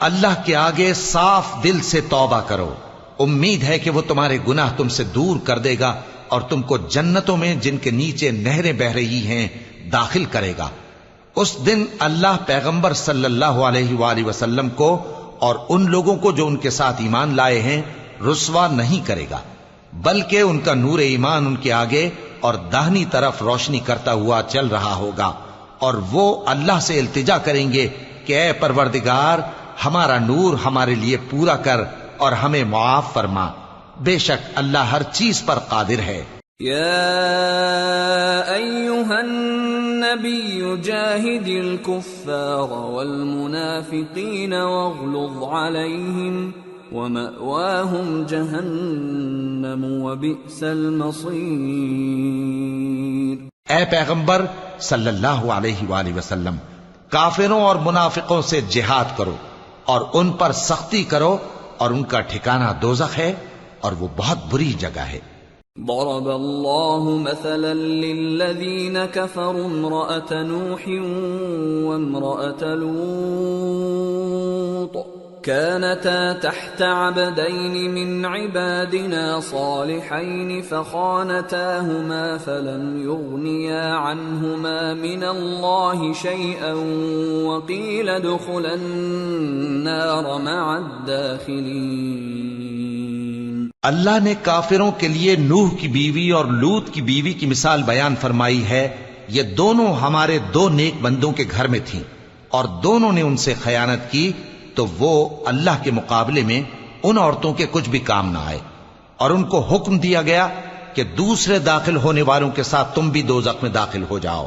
اللہ کے آگے صاف دل سے توبہ کرو، امید ہے کہ وہ تمہارے گناہ تم سے دور کر دے گا اور تم کو جنتوں میں جن کے نیچے نہریں بہ رہی ہیں داخل کرے گا۔ اس دن اللہ پیغمبر صلی اللہ علیہ وآلہ وسلم کو اور ان لوگوں کو جو ان کے ساتھ ایمان لائے ہیں رسوا نہیں کرے گا، بلکہ ان کا نور ایمان ان کے آگے اور داہنی طرف روشنی کرتا ہوا چل رہا ہوگا، اور وہ اللہ سے التجا کریں گے کہ اے پروردگار، ہمارا نور ہمارے لیے پورا کر اور ہمیں معاف فرما، بے شک اللہ ہر چیز پر قادر ہے۔ یا ایھا النبی جاہد الکفار والمنافقین واغلظ علیہم ومأواہم جہنم وبئس المصیر۔ اے پیغمبر صلی اللہ علیہ وآلہ وسلم، کافروں اور منافقوں سے جہاد کرو اور ان پر سختی کرو، اور ان کا ٹھکانہ دوزخ ہے اور وہ بہت بری جگہ ہے۔ ضرب الله مثلا للذين كفروا امرأة نوح وامرأة لوط كانتا تحت عبدين من عبادنا صالحين فخانتاهما فلم يغنيا عنهما من الله شيئا وقيل ادخلا النار مع الداخلين۔ اللہ نے کافروں کے لیے نوح کی بیوی اور لوط کی بیوی کی مثال بیان فرمائی ہے۔ یہ دونوں ہمارے دو نیک بندوں کے گھر میں تھیں اور دونوں نے ان سے خیانت کی تو وہ اللہ کے مقابلے میں ان عورتوں کے کچھ بھی کام نہ آئے، اور ان کو حکم دیا گیا کہ دوسرے داخل ہونے والوں کے ساتھ تم بھی دوزخ میں داخل ہو جاؤ۔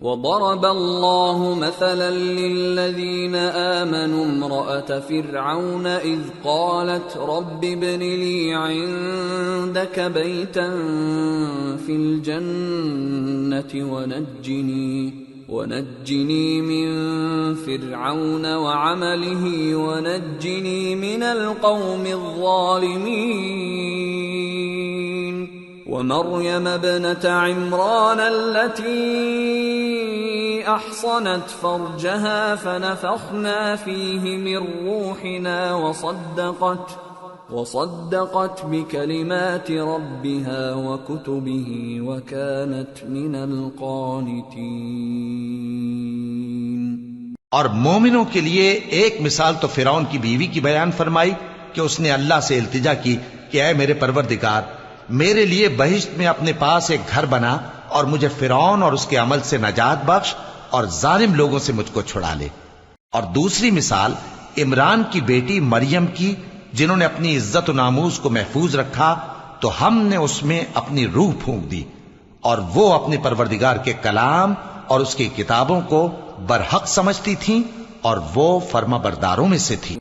وضرب الله مثلا للذين آمنوا امرأة فرعون إذ قالت رب ابن لي عندك بيتا في الجنة ونجني من فرعون وعمله ونجني من القوم الظالمين۔ ومريم ابنة عمران التي أحصنت فرجها فنفخنا فيه من روحنا وصدقت بكلمات ربها وكتبه وكانت من القانتين۔ اور مومنوں کے لیے ایک مثال تو فرعون کی بیوی کی بیان فرمائی کہ اس نے اللہ سے التجا کی کہ اے میرے پروردگار، میرے لیے بہشت میں اپنے پاس ایک گھر بنا اور مجھے فرعون اور اس کے عمل سے نجات بخش اور ظالم لوگوں سے مجھ کو چھڑا لے۔ اور دوسری مثال عمران کی بیٹی مریم کی، جنہوں نے اپنی عزت و ناموس کو محفوظ رکھا تو ہم نے اس میں اپنی روح پھونک دی، اور وہ اپنے پروردگار کے کلام اور اس کی کتابوں کو برحق سمجھتی تھیں اور وہ فرما برداروں میں سے تھی۔